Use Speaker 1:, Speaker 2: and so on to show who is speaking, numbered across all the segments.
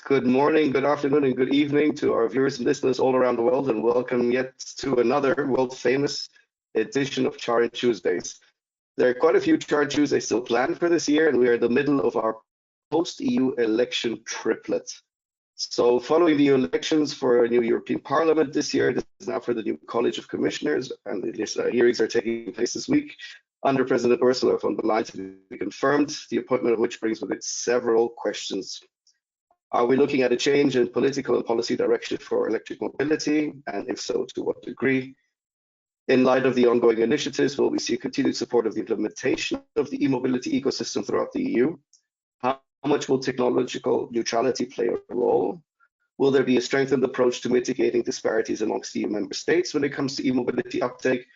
Speaker 1: Good morning, good afternoon, and good evening to our viewers and listeners all around the world, and welcome yet to another world-famous edition of CharIN Tuesdays. There are quite a few CharIN Tuesdays still planned for this year, and we are in the middle of our post-EU election triplet. So following the elections for a new European Parliament this year, this is now for the new College of Commissioners, and the hearings are taking place this week under President Ursula von der Leyen to be confirmed, the appointment of which brings with it several questions. Are we looking at a change in political and policy direction for electric mobility? And if so, to what degree? In light of the ongoing initiatives, will we see continued support of the implementation of the e-mobility ecosystem throughout the EU? How much will technological neutrality play a role? Will there be a strengthened approach to mitigating disparities amongst EU member states when it comes to e-mobility uptake?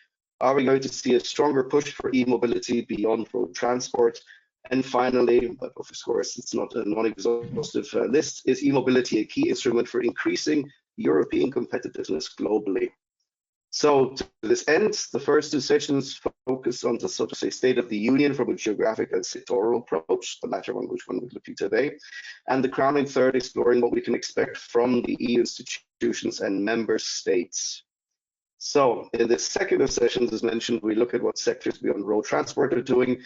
Speaker 1: Are we going to see a stronger push for e-mobility beyond road transport? And finally, but of course it's not a non-exhaustive list, is e-mobility a key instrument for increasing European competitiveness globally? So to this end, the first two sessions focus on the, so to say, state of the union from a geographic and sectoral approach, the latter one, which one we're looking today, and the crowning third, exploring what we can expect from the EU institutions and member states. So in this second of sessions, as mentioned, we look at what sectors beyond road transport are doing,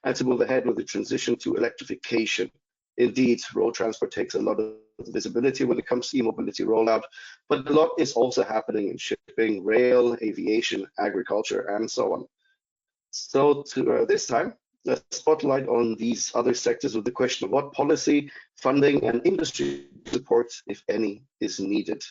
Speaker 1: and to move ahead with the transition to electrification. Indeed, road transport takes a lot of visibility when it comes to e-mobility rollout, but a lot is also happening in shipping, rail, aviation, agriculture, and so on. So to this time, let's spotlight on these other sectors with the question of what policy, funding, and industry support, if any, is needed.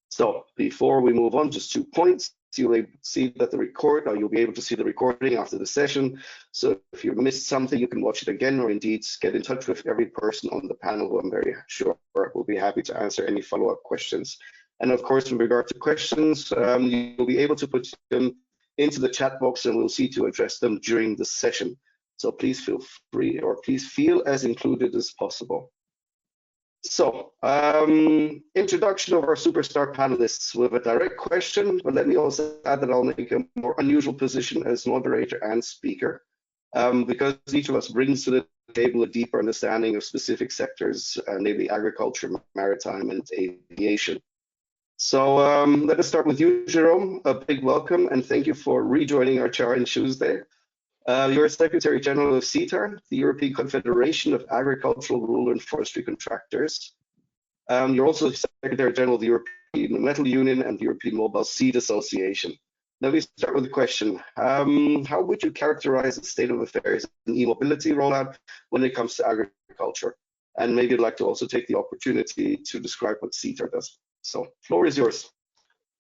Speaker 1: So before we move on, just 2 points. You'll see that you'll be able to see the recording after the session. So if you missed something, you can watch it again, or indeed get in touch with every person on the panel who I'm very sure will be happy to answer any follow-up questions. And of course, in regard to questions, you'll be able to put them into the chat box and we'll see to address them during the session. So please feel free, or please feel as included as possible. So, introduction of our superstar panelists with a direct question, but let me also add that I'll make a more unusual position as moderator and speaker, because each of us brings to the table a deeper understanding of specific sectors, namely agriculture, maritime, and aviation. So let us start with you, Jérôme. A big welcome and thank you for rejoining our CharIN Tuesday. You're Secretary General of Ceettar, the European Confederation of Agricultural, Rural and Forestry Contractors. You're also Secretary General of the European Metal Union and the European Mobile Seed Association. Let me start with the question. How would you characterize the state of affairs in e-mobility rollout when it comes to agriculture? And maybe you'd like to also take the opportunity to describe what Ceettar does. So, floor is yours.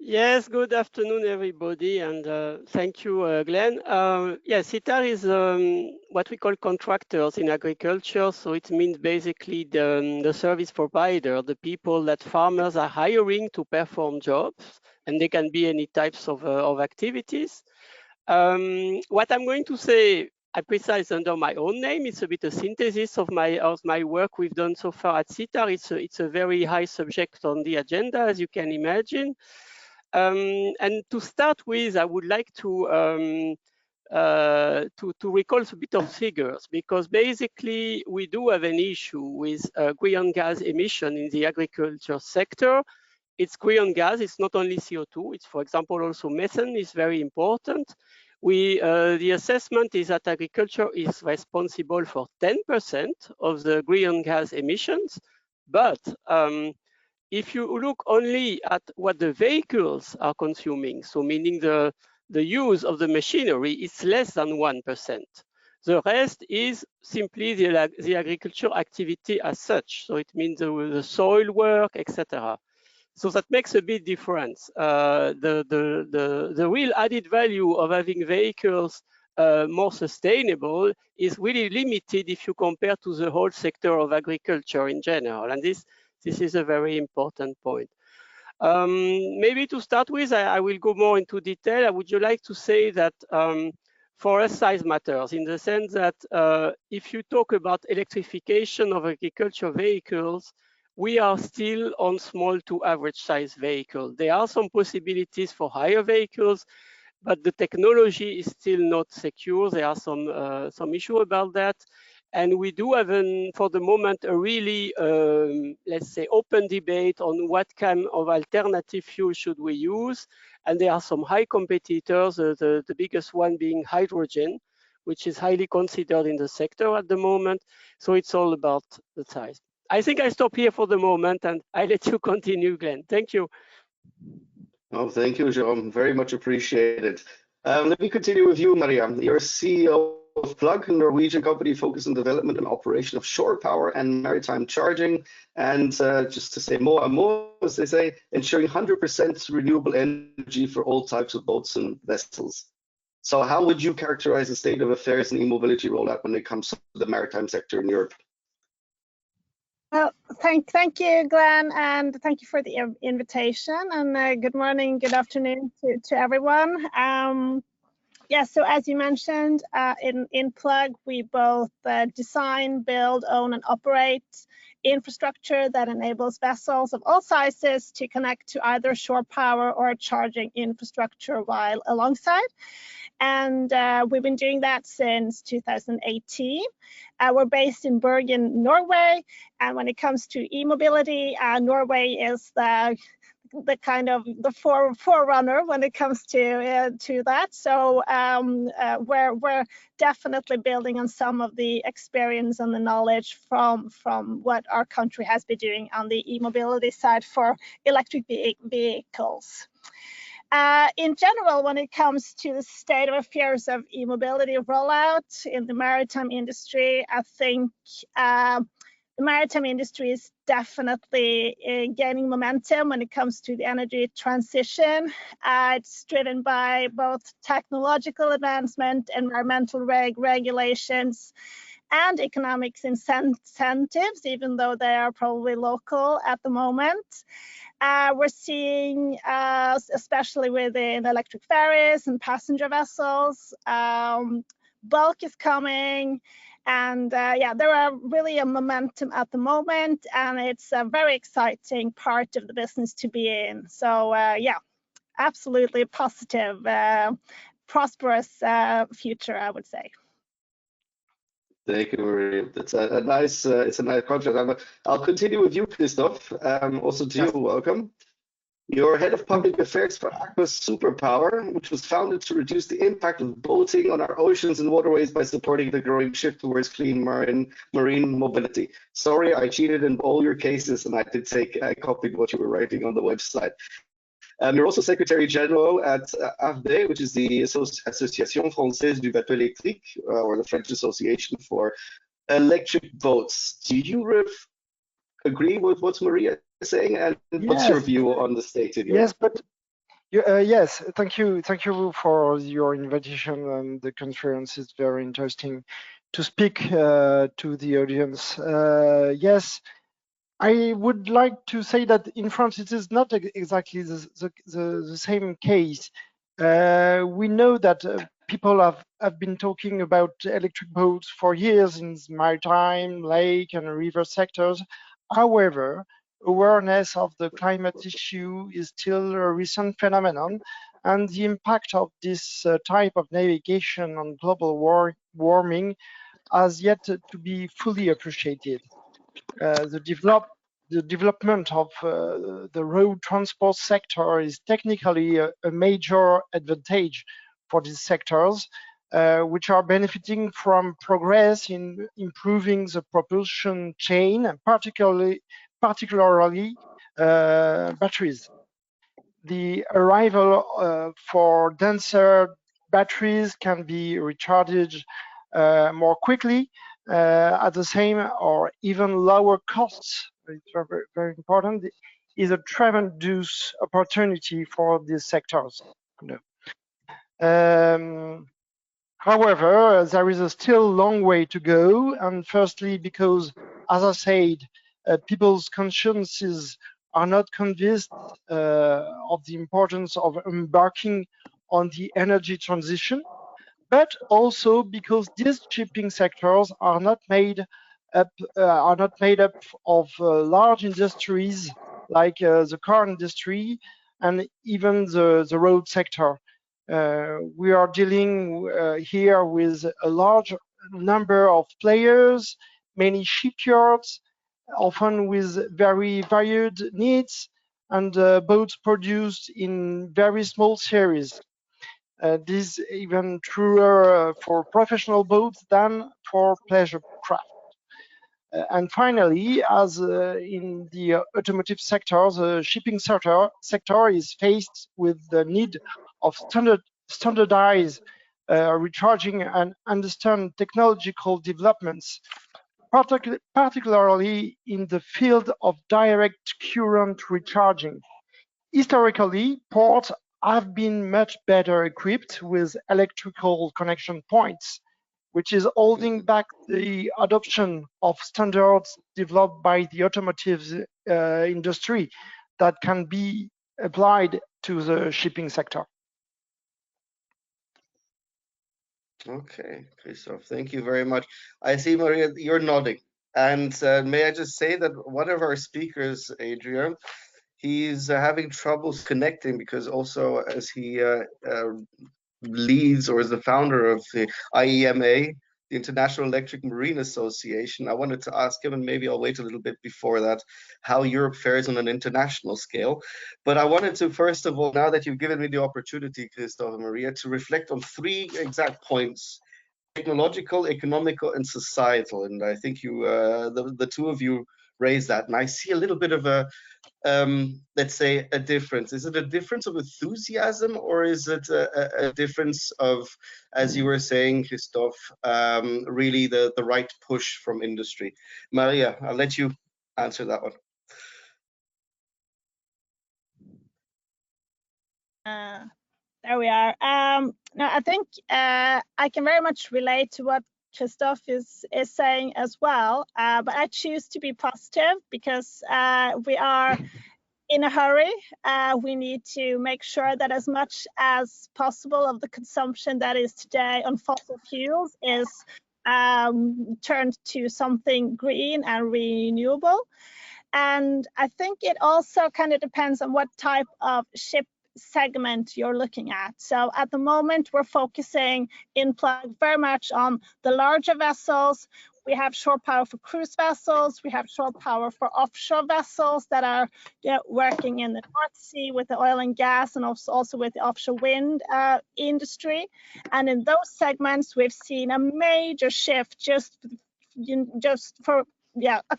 Speaker 2: Yes, good afternoon, everybody, and thank you, Glenn. Yes, Ceettar is what we call contractors in agriculture. So it means basically the service provider, the people that farmers are hiring to perform jobs, and they can be any types of activities. What I'm going to say, I precise under my own name. It's a bit a synthesis of my work we've done so far at Ceettar. It's a very high subject on the agenda, as you can imagine. And to start with, I would like to recall a bit of figures, because basically we do have an issue with greenhouse gas emission in the agriculture sector. It's greenhouse gas, it's not only CO2, it's, for example, also methane is very important. The assessment is that agriculture is responsible for 10% of the greenhouse gas emissions, but if you look only at what the vehicles are consuming, so meaning the use of the machinery, it's less than 1%. The rest is simply the agriculture activity as such. So it means the soil work, etc. So that makes a big difference. The real added value of having vehicles more sustainable is really limited if you compare to the whole sector of agriculture in general. And this is a very important point. Maybe to start with, I will go more into detail. I would like to say that for us, size matters in the sense that if you talk about electrification of agriculture vehicles, we are still on small to average size vehicles. There are some possibilities for higher vehicles, but the technology is still not secure. There are some issue about that. And we do have, for the moment, a really, let's say, open debate on what kind of alternative fuel should we use. And there are some high competitors, the biggest one being hydrogen, which is highly considered in the sector at the moment. So it's all about the size. I think I stop here for the moment and I let you continue, Glenn. Thank you.
Speaker 1: Oh, thank you, Jérôme. Very much appreciated. Let me continue with you, Maria. You're CEO of Plug, a Norwegian company focused on development and operation of shore power and maritime charging. And just to say more, as they say, ensuring 100% renewable energy for all types of boats and vessels. So how would you characterize the state of affairs in e-mobility rollout when it comes to the maritime sector in Europe?
Speaker 3: Well, thank you, Glenn, and thank you for the invitation. And good morning, good afternoon to everyone. Yeah, so as you mentioned, in Plug, we both design, build, own, and operate infrastructure that enables vessels of all sizes to connect to either shore power or charging infrastructure while alongside. And we've been doing that since 2018. We're based in Bergen, Norway. And when it comes to e-mobility, Norway is the kind of the forerunner when it comes to that. So we're definitely building on some of the experience and the knowledge from what our country has been doing on the e-mobility side for electric vehicles. In general, when it comes to the state of affairs of e-mobility rollout in the maritime industry, I think the maritime industry is definitely gaining momentum when it comes to the energy transition. It's driven by both technological advancement, environmental regulations, and economics incentives, even though they are probably local at the moment. We're seeing, especially within electric ferries and passenger vessels, bulk is coming, and yeah, there are really a momentum at the moment, and it's a very exciting part of the business to be in. So yeah, absolutely positive, prosperous future, I would say.
Speaker 1: Thank you, Maria. That's a nice, it's a nice contrast. I'll continue with you, Christophe. Also to you, welcome. You're head of public affairs for Aqua superPower, which was founded to reduce the impact of boating on our oceans and waterways by supporting the growing shift towards clean marine mobility. Sorry, I cheated in all your cases, and I copied what you were writing on the website. You're also Secretary General at AFBE, which is the Association Française du Bateau Électrique, or the French Association for Electric Boats. Do you agree with what Maria is saying, and what's your view on the state of Europe?
Speaker 4: Yes, but yes, thank you for your invitation, and the conference is very interesting to speak to the audience. Yes, I would like to say that in France it is not exactly the same case. We know that people have been talking about electric boats for years in maritime, lake, and river sectors. However, awareness of the climate issue is still a recent phenomenon, and the impact of this type of navigation on global warming has yet to be fully appreciated. The development of the road transport sector is technically a major advantage for these sectors, which are benefiting from progress in improving the propulsion chain, particularly batteries. The arrival for denser batteries can be recharged more quickly at the same or even lower costs. It's very, very important. Is a tremendous opportunity for these sectors. However, there is still a long way to go, and firstly because, as I said, people's consciences are not convinced of the importance of embarking on the energy transition, but also because these shipping sectors are not made up of large industries like the car industry and even the road sector. We are dealing here with a large number of players, many shipyards, often with very varied needs, and boats produced in very small series. This is even truer for professional boats than for pleasure craft. And finally, as in the automotive sector, the shipping sector is faced with the need of standardized recharging and understand technological developments, particularly in the field of direct current recharging. Historically, ports have been much better equipped with electrical connection points, which is holding back the adoption of standards developed by the automotive industry that can be applied to the shipping sector.
Speaker 1: Okay, Christophe, thank you very much. I see, Maria, you're nodding. And may I just say that one of our speakers, Adria, he's having troubles connecting because also as he leads or is the founder of the IEMA, the International Electric Marine Association, I wanted to ask him, and maybe I'll wait a little bit before that, how Europe fares on an international scale. But I wanted to, first of all, now that you've given me the opportunity, Christophe and Maria, to reflect on 3 exact points: technological, economical, and societal. And I think you, the 2 of you raised that. And I see a little bit of a, let's say, a difference. Is it a difference of enthusiasm, or is it a difference of, as you were saying, Christophe, really the right push from industry? Maria, I'll let you answer that one.
Speaker 3: There we are. No, I think I can very much relate to what Christophe is saying as well, but I choose to be positive because we are in a hurry. We need to make sure that as much as possible of the consumption that is today on fossil fuels is turned to something green and renewable. And I think it also kind of depends on what type of ship segment you're looking at. So at the moment, we're focusing in Plug very much on the larger vessels. We have shore power for cruise vessels. We have shore power for offshore vessels that are working in the North Sea with the oil and gas, and also with the offshore wind industry. And in those segments, we've seen a major shift just for a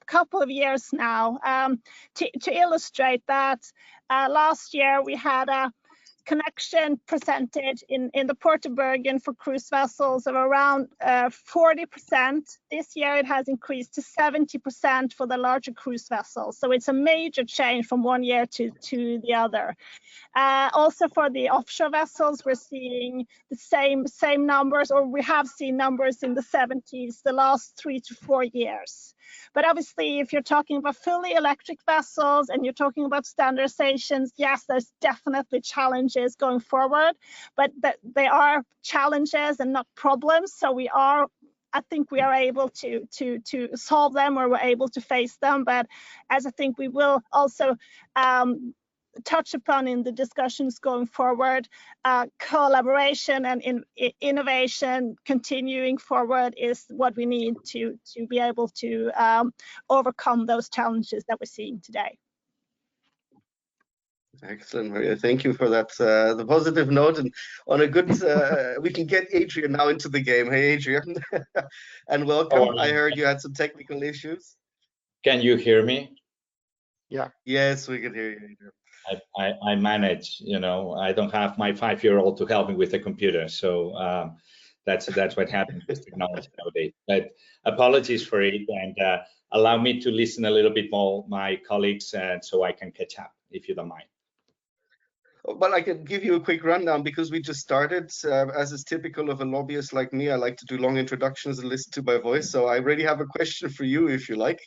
Speaker 3: couple of years now. To illustrate that, last year we had a connection percentage in the Port of Bergen for cruise vessels of around 40%. This year it has increased to 70% for the larger cruise vessels. So it's a major change from one year to the other. Also for the offshore vessels, we're seeing the same numbers, or we have seen numbers in the 70s the last 3 to 4 years. But obviously, if you're talking about fully electric vessels and you're talking about standardizations, yes, there's definitely challenges going forward, but they are challenges and not problems. So I think we are able to solve them, or we're able to face them. But as I think we will also touch upon in the discussions going forward, collaboration and innovation continuing forward is what we need to be able to overcome those challenges that we're seeing today.
Speaker 1: Excellent, Maria. Thank you for that, the positive note. And on a good, we can get Adrian now into the game. Hey, Adrian, and welcome. I heard you had some technical issues.
Speaker 5: Can you hear me?
Speaker 1: Yeah. Yes, we can hear you, Adrian.
Speaker 5: I manage, I don't have my 5-year-old to help me with the computer. So that's what happens with technology nowadays. But apologies for it, and allow me to listen a little bit more my colleagues so I can catch up, if you don't mind.
Speaker 1: But I can give you a quick rundown because we just started. As is typical of a lobbyist like me, I like to do long introductions and listen to my voice. So I already have a question for you, if you like.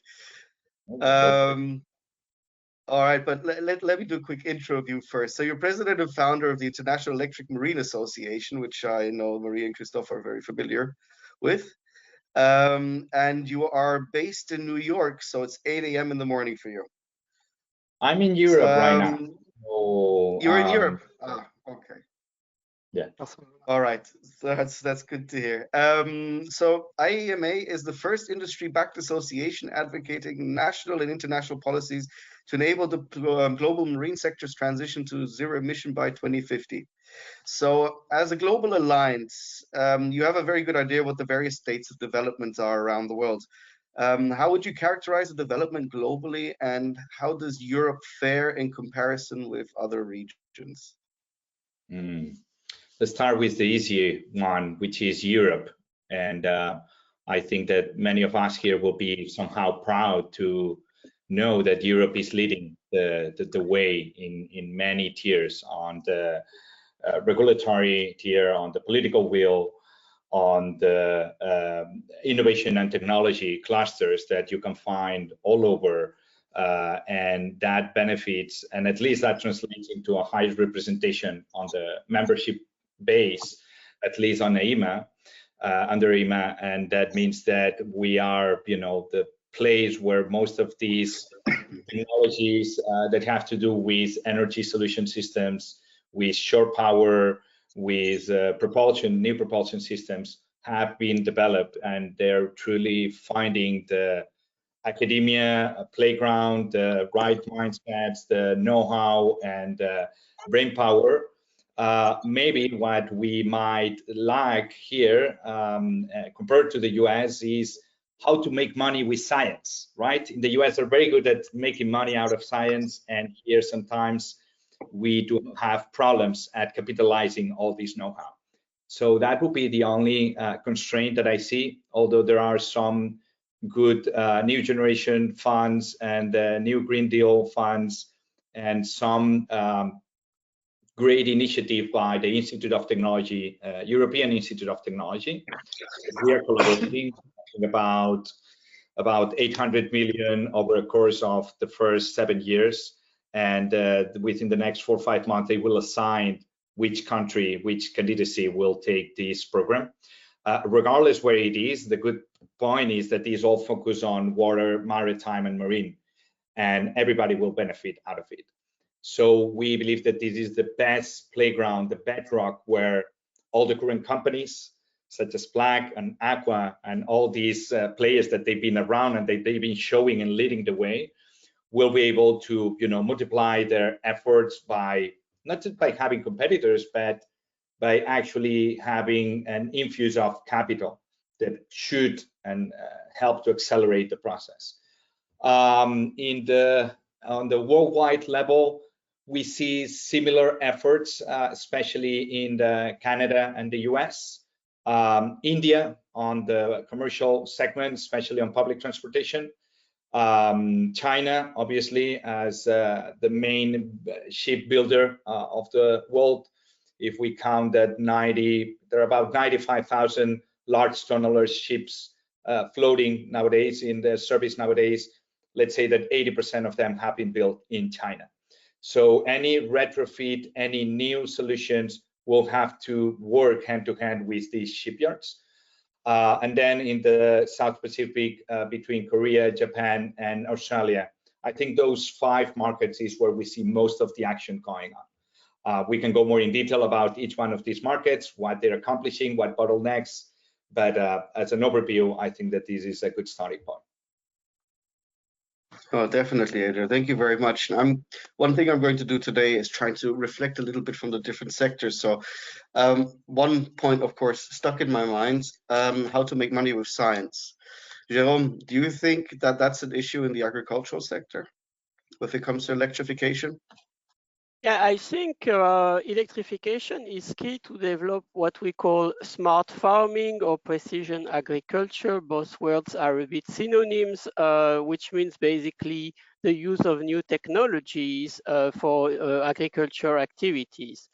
Speaker 1: All right, but let me do a quick intro of you first. So you're president and founder of the International Electric Marine Association, which I know Maria and Christophe are very familiar with. And you are based in New York, so it's 8 a.m. in the morning for you.
Speaker 5: I'm in Europe right now.
Speaker 1: You're in Europe? Ah, okay.
Speaker 5: Yeah.
Speaker 1: All right, so that's good to hear. So IEMA is the first industry-backed association advocating national and international policies to enable the global marine sector's transition to zero emission by 2050. So as a global alliance, you have a very good idea what the various states of development are around the world. How would you characterize the development globally, and how does Europe fare in comparison with other regions?
Speaker 5: Let's start with the easy one, which is Europe. And I think that many of us here will be somehow proud to know that Europe is leading the way in many tiers, on the regulatory tier, on the political will, on the innovation and technology clusters that you can find all over. And that benefits, and at least that translates into a high representation on the membership base, at least on IEMA, under IEMA, and that means that we are, the place where most of these technologies that have to do with energy solution systems, with shore power, with new propulsion systems have been developed, and they're truly finding the academia playground, the right mindsets, the know-how, and brain power. Maybe what we might lack here compared to the US is how to make money with science, right? In the US, they're very good at making money out of science, and here sometimes we do have problems at capitalizing all this know-how. So that would be the only constraint that I see, although there are some good new generation funds and new Green Deal funds, and some great initiative by the Institute of Technology, European Institute of Technology. We are collaborating about 800 million over a course of the first 7 years, and within the next 4 or 5 months they will assign which country, which candidacy will take this program. Regardless where it is, the good point is that these all focus on water, maritime, and marine, and everybody will benefit out of it. So we believe that this is the best playground, the bedrock, where all the current companies such as Black and Aqua and all these players that they've been around and they've been showing and leading the way will be able to, multiply their efforts by not just by having competitors, but by actually having an infuse of capital that should and help to accelerate the process. On the worldwide level, we see similar efforts, especially in Canada and the US. India on the commercial segment, especially on public transportation. China, obviously, as the main shipbuilder of the world. If we count that there are about 95,000 large tonneler ships floating nowadays in the service nowadays. Let's say that 80% of them have been built in China. So any retrofit, any new solutions will have to work hand to hand with these shipyards. And then in the South Pacific, between Korea, Japan, and Australia, I think those 5 markets is where we see most of the action going on. We can go more in detail about each one of these markets, what they're accomplishing, what bottlenecks, but as an overview, I think that this is a good starting point.
Speaker 1: Oh, definitely, Adria. Thank you very much. One thing I'm going to do today is trying to reflect a little bit from the different sectors. So one point, of course, stuck in my mind, how to make money with science. Jérôme, do you think that that's an issue in the agricultural sector when it comes to electrification?
Speaker 2: Yeah, I think electrification is key to develop what we call smart farming or precision agriculture. Both words are a bit synonyms, which means basically the use of new technologies for agriculture activities.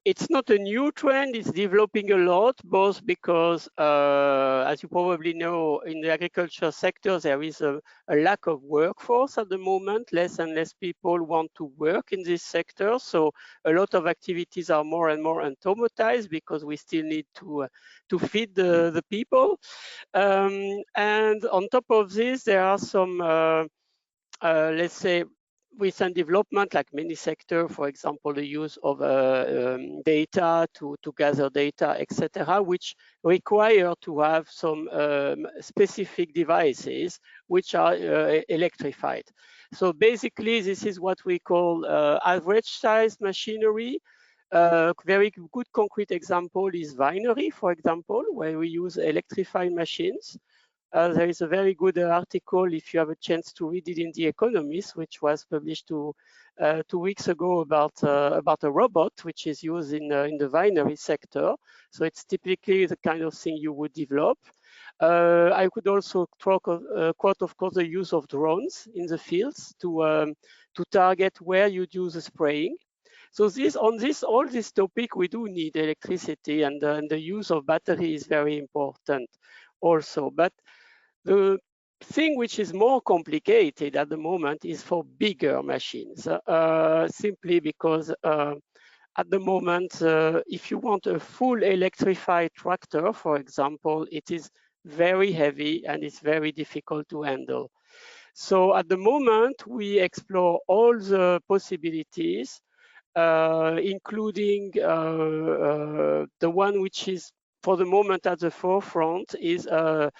Speaker 2: It's not a new trend, it's developing a lot, both because, as you probably know, in the agriculture sector, there is a lack of workforce at the moment. Less and less people want to work in this sector. So a lot of activities are more and more automatized because we still need to feed the people. And on top of this, there are some, let's say, recent development, like many sectors, for example, the use of data to gather data, etc., which require to have some specific devices which are electrified. So basically, this is what we call average size machinery. Very good concrete example is winery, for example, where we use electrified machines. There is a very good article, if you have a chance to read it, in The Economist, which was published 2 weeks ago about a robot which is used in the winery sector. So it's typically the kind of thing you would develop. I could also quote, of course, the use of drones in the fields to target where you do the spraying. So all this topic, we do need electricity, and the use of battery is very important also. But the thing which is more complicated at the moment is for bigger machines, simply because at the moment, if you want a full electrified tractor, for example, it is very heavy and it's very difficult to handle. So at the moment, we explore all the possibilities, including the one which is for the moment at the forefront is the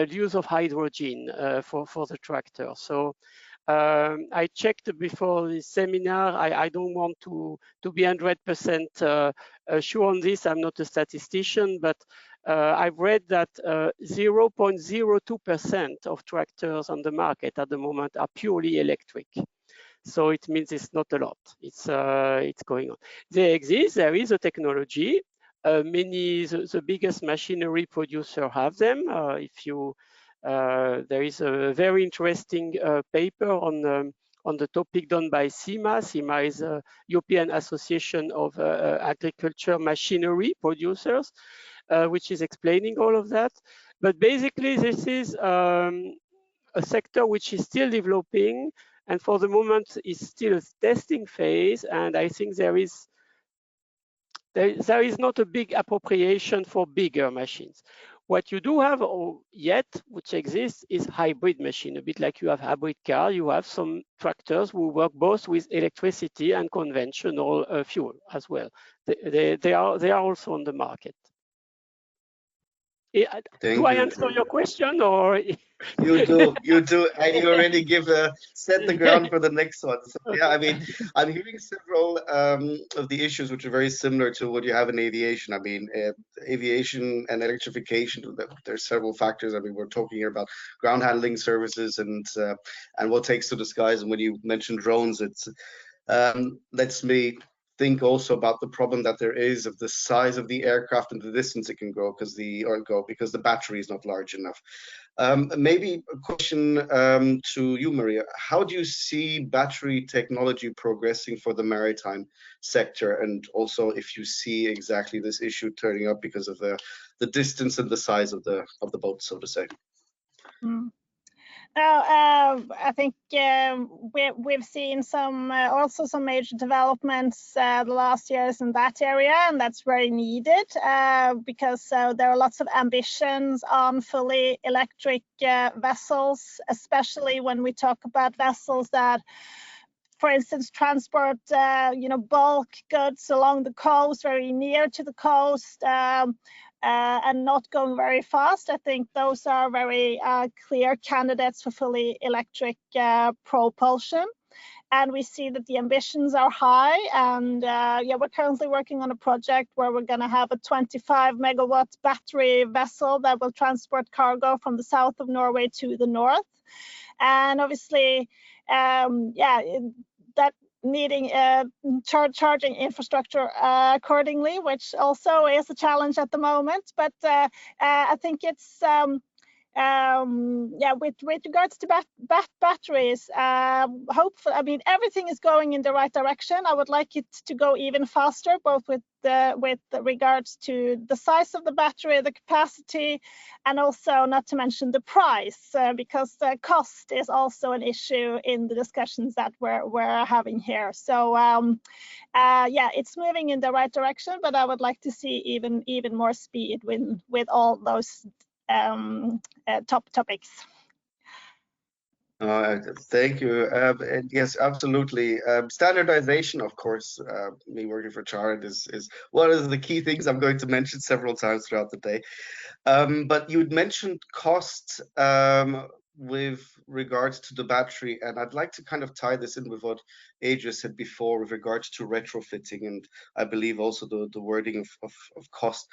Speaker 2: use of hydrogen for the tractor. So I checked before this seminar. I don't want to be 100% sure on this. I'm not a statistician, but I've read that 0.02% of tractors on the market at the moment are purely electric. So it means it's not a lot. It's going on. They exist. There is a technology. The biggest machinery producer have them. There is a very interesting paper on the topic done by CEMA. CEMA is a European Association of Agriculture Machinery Producers, which is explaining all of that. But basically, this is a sector which is still developing, and for the moment is still a testing phase. And I think there is not a big appropriation for bigger machines. What you do have yet, which exists, is hybrid machine. A bit like you have hybrid car, you have some tractors who work both with electricity and conventional fuel as well. They are also on the market. Do I answer your question, or?
Speaker 1: You do, and you already set the ground for the next one. So, yeah, I mean, I'm hearing several of the issues which are very similar to what you have in aviation. I mean, aviation and electrification, there's several factors. I mean, we're talking here about ground handling services and what takes to the skies. And when you mentioned drones, it's lets me think also about the problem that there is of the size of the aircraft and the distance it can go because the battery is not large enough. Maybe a question to you, Maria. How do you see battery technology progressing for the maritime sector, and also if you see exactly this issue turning up because of the distance and the size of the boat, so to say?
Speaker 3: I think we've seen also some major developments the last years in that area, and that's very needed because there are lots of ambitions on fully electric vessels, especially when we talk about vessels that, for instance, transport bulk goods along the coast, very near to the coast. And not going very fast. I think those are very clear candidates for fully electric propulsion. And we see that the ambitions are high. And we're currently working on a project where we're going to have a 25 megawatt battery vessel that will transport cargo from the south of Norway to the north. And obviously, that needing charging infrastructure accordingly, which also is a challenge at the moment. But I think it's with regards to batteries, hopefully, I mean, everything is going in the right direction. I would like it to go even faster, both with regards to the size of the battery, the capacity, and also not to mention the price, because the cost is also an issue in the discussions that we're having here. So it's moving in the right direction, but I would like to see even more speed with all those top topics.
Speaker 1: Thank you. And yes, absolutely. Standardization, of course, me working for CharIN is one of the key things I'm going to mention several times throughout the day. But you'd mentioned cost with regards to the battery, and I'd like to kind of tie this in with what Adria said before with regards to retrofitting, and I believe also the wording of cost.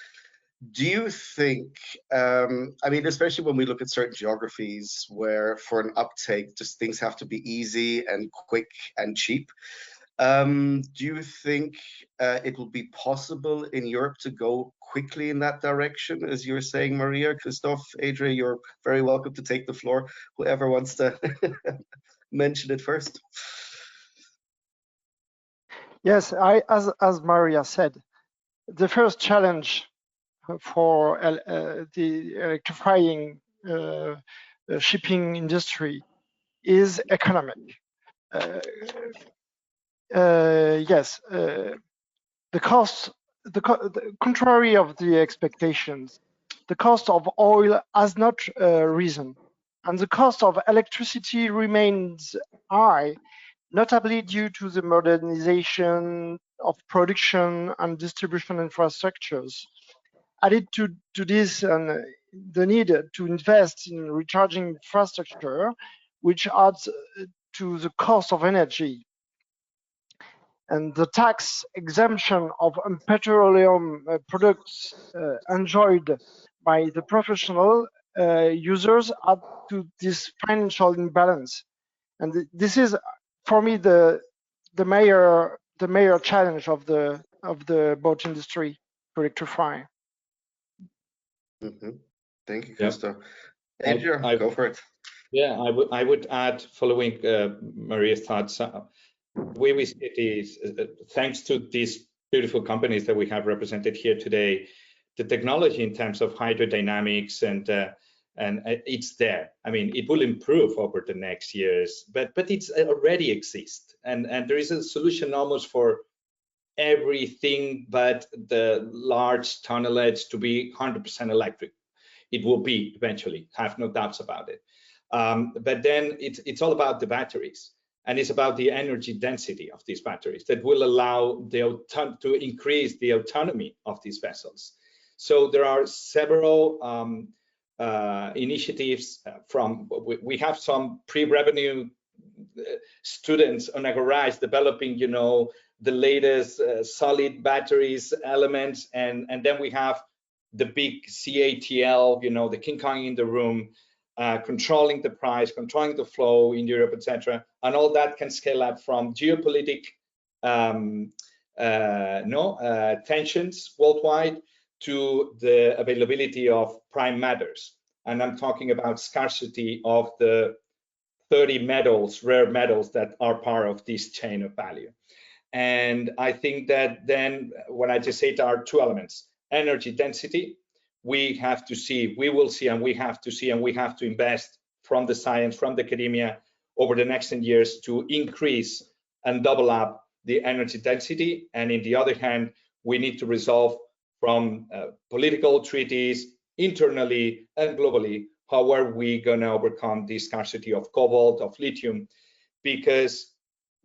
Speaker 1: Do you think, I mean, especially when we look at certain geographies where for an uptake, just things have to be easy and quick and cheap. Do you think it will be possible in Europe to go quickly in that direction, as you're saying, Maria, Christophe, Adria, you're very welcome to take the floor. Whoever wants to mention it first.
Speaker 4: Yes, as Maria said, the first challenge for the electrifying shipping industry is economic. Yes, the cost, the contrary of the expectations, the cost of oil has not risen, and the cost of electricity remains high, notably due to the modernization of production and distribution infrastructures. Added to this, the need to invest in recharging infrastructure, which adds to the cost of energy. And the tax exemption of petroleum products enjoyed by the professional users add to this financial imbalance. And this is, for me, the major challenge of the boat industry to electrify.
Speaker 1: Mm-hmm. Thank you, Christophe. Adria, go for it.
Speaker 5: Yeah, I would add, following Maria's thoughts, the way we see it is, thanks to these beautiful companies that we have represented here today, the technology in terms of hydrodynamics and it's there. I mean, it will improve over the next years, but it's already exists, and there is a solution almost for everything but the large tonnage to be 100% electric. It will be eventually, have no doubts about it. But then it's all about the batteries, and it's about the energy density of these batteries that will allow to increase the autonomy of these vessels. So there are several initiatives we have some pre-revenue students on Agorize developing, the latest solid batteries elements, and then we have the big CATL, the King Kong in the room, controlling the price, controlling the flow in Europe, etc. And all that can scale up from geopolitical tensions worldwide to the availability of prime matters. And I'm talking about scarcity of the 30 metals, rare metals that are part of this chain of value. And I think that then when I just say there are two elements: energy density, we have to see, we will see, and we have to see, and we have to invest from the science, from the academia over the next 10 years to increase and double up the energy density. And in the other hand, we need to resolve from political treaties internally and globally, how are we going to overcome the scarcity of cobalt, of lithium, because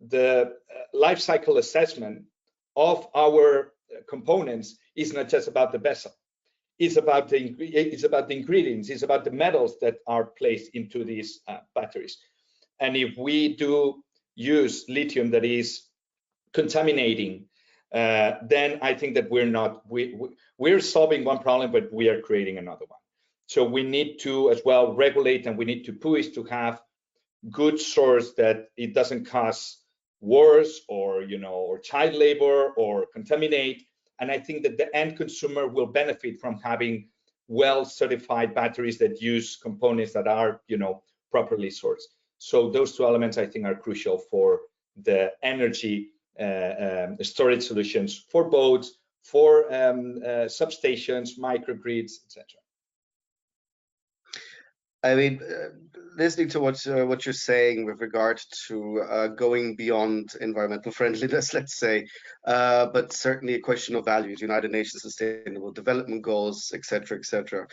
Speaker 5: the life cycle assessment of our components is not just about the vessel. It's about the ingredients. It's about the metals that are placed into these batteries. And if we do use lithium that is contaminating, then I think that we're solving one problem, but we are creating another one. So we need to as well regulate, and we need to push to have good source that it doesn't cause wars or or child labor or contaminate. And I think that the end consumer will benefit from having well certified batteries that use components that are properly sourced. So those two elements I think are crucial for the energy storage solutions for boats, for substations, microgrids, etc.
Speaker 1: I mean, listening to what you're saying with regard to going beyond environmental friendliness, let's say, but certainly a question of values, United Nations Sustainable Development Goals, etc., etc.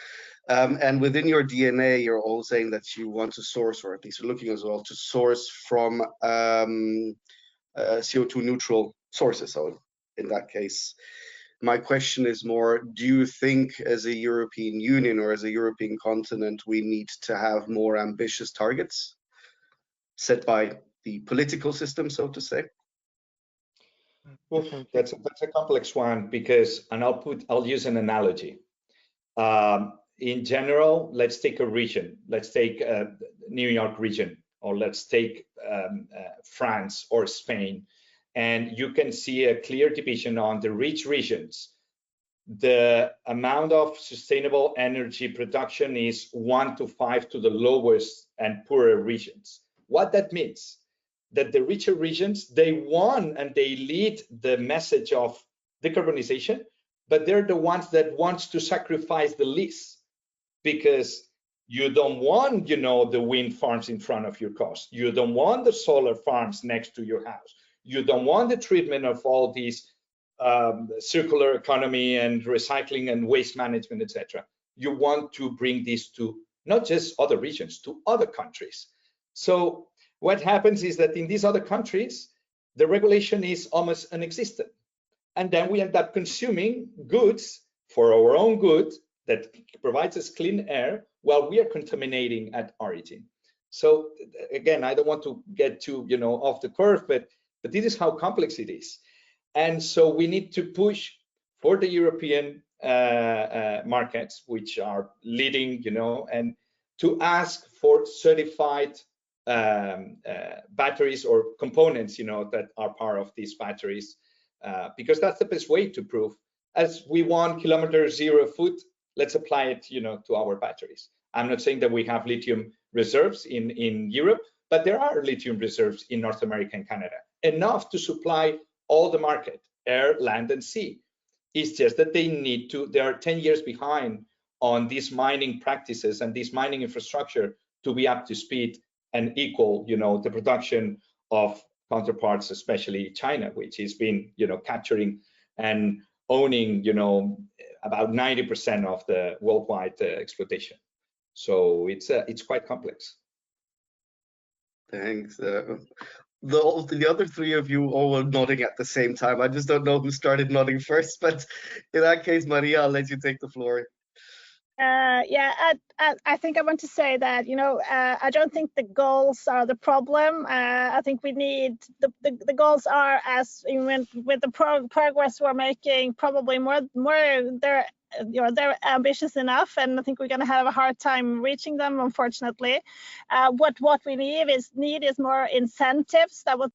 Speaker 1: And within your DNA, you're all saying that you want to source, or at least looking as well, to source from CO2 neutral sources. So in that case, my question is more, do you think as a European Union or as a European continent, we need to have more ambitious targets set by the political system, so to say?
Speaker 5: Well, that's a complex one because, and I'll use an analogy. In general, let's take a region. Let's take New York region, or let's take France or Spain, and you can see a clear division on the rich regions. The amount of sustainable energy production is 1 to 5 to the lowest and poorer regions. What that means, that the richer regions, they won and they lead the message of decarbonization, but they're the ones that wants to sacrifice the least, because you don't want, you know, the wind farms in front of your coast. You don't want the solar farms next to your house. You don't want the treatment of all these circular economy and recycling and waste management, etc. You want to bring this to not just other regions, to other countries. So what happens is that in these other countries, the regulation is almost non-existent. And then we end up consuming goods for our own good that provides us clean air while we are contaminating at origin. So again, I don't want to get too, you know, off the curve, but this is how complex it is. And so we need to push for the European markets, which are leading, you know, and to ask for certified batteries or components, you know, that are part of these batteries, because that's the best way to prove. As we want kilometer zero foot, let's apply it, you know, to our batteries. I'm not saying that we have lithium reserves in Europe, but there are lithium reserves in North America and Canada, enough to supply all the market, air, land, and sea. It's just that they are 10 years behind on these mining practices and this mining infrastructure to be up to speed and equal, you know, the production of counterparts, especially China, which has been, you know, capturing and owning, you know, about 90% of the worldwide exploitation. So it's quite complex.
Speaker 1: Thanks. The other three of you all were nodding at the same time. I just don't know who started nodding first, but in that case, Maria, I'll let you take the floor.
Speaker 3: Yeah, I think I want to say that, you know, I don't think the goals are the problem. I think we need the goals are, as with the progress we're making, probably more they're, you know, they're ambitious enough, and I think we're going to have a hard time reaching them, unfortunately. What we need is more incentives that would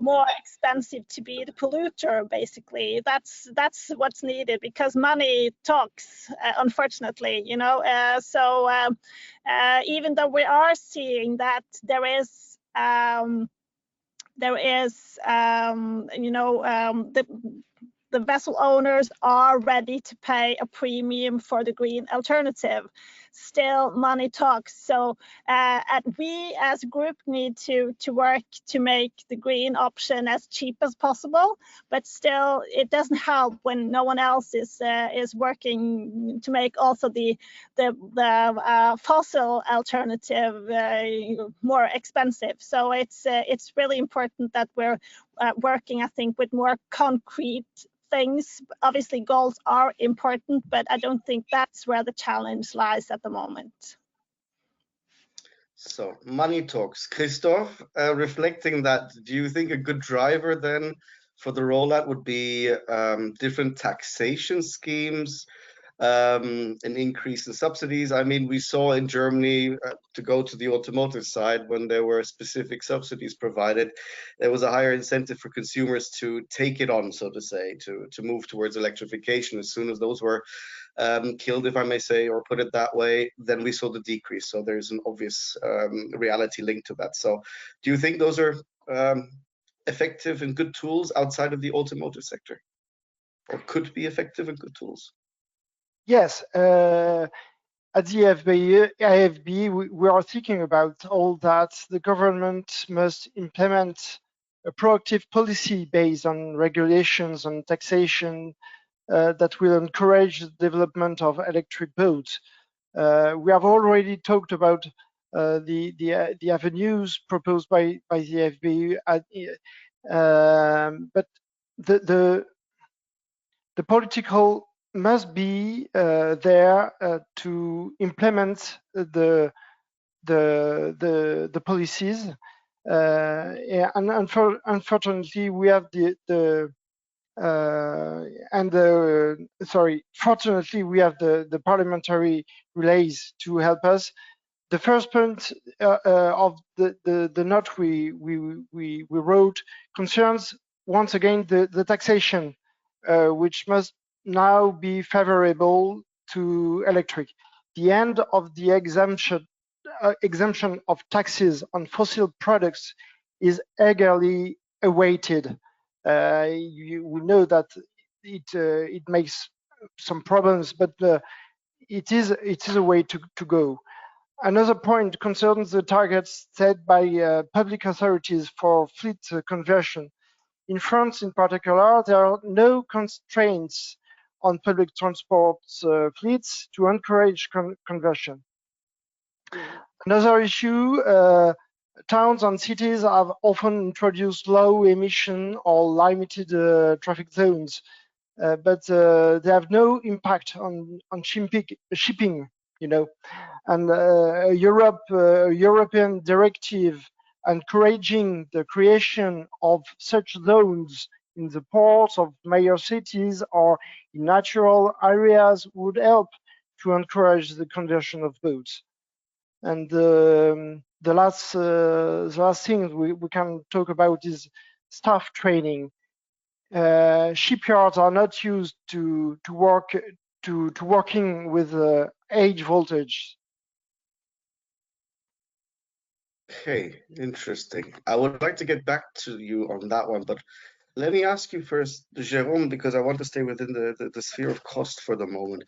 Speaker 3: more expensive to be the polluter, basically. That's what's needed, because money talks, unfortunately, you know. So even though we are seeing that there is you know, the vessel owners are ready to pay a premium for the green alternative, still money talks. So we as a group need to work to make the green option as cheap as possible, but still it doesn't help when no one else is working to make also the fossil alternative more expensive. So it's really important that we're working, I think, with more concrete things. Obviously goals are important, but I don't think that's where the challenge lies at the moment.
Speaker 1: So money talks. Christophe, reflecting that, do you think a good driver then for the rollout would be different taxation schemes, an increase in subsidies? I mean, we saw in Germany, to go to the automotive side, when there were specific subsidies provided, there was a higher incentive for consumers to take it on, so to say, to move towards electrification. As soon as those were killed, if I may say, or put it that way, then we saw the decrease. So there's an obvious reality linked to that. So do you think those are effective and good tools outside of the automotive sector, or could be effective and good tools?
Speaker 4: Yes, at the AFBE, we are thinking about all that. The government must implement a proactive policy based on regulations and taxation that will encourage the development of electric boats. We have already talked about the avenues proposed by the AFBE, but the political must be there to implement the policies. And unfortunately, we have fortunately, we have the parliamentary relays to help us. The first point of the note we wrote concerns once again the taxation, which must now be favorable to electric. The end of the exemption of taxes on fossil products is eagerly awaited. We know that it makes some problems, but it is a way to go. Another point concerns the targets set by public authorities for fleet conversion. In France, in particular, there are no constraints on public transport fleets to encourage conversion. Another issue, towns and cities have often introduced low emission or limited traffic zones, but they have no impact on shipping, you know. And a European directive encouraging the creation of such zones in the ports of major cities or in natural areas would help to encourage the conversion of boats. And the last thing we can talk about is staff training. Shipyards are not used to working with age voltage.
Speaker 1: Okay, interesting. I would like to get back to you on that one, but let me ask you first, Jérôme, because I want to stay within the sphere of cost for the moment.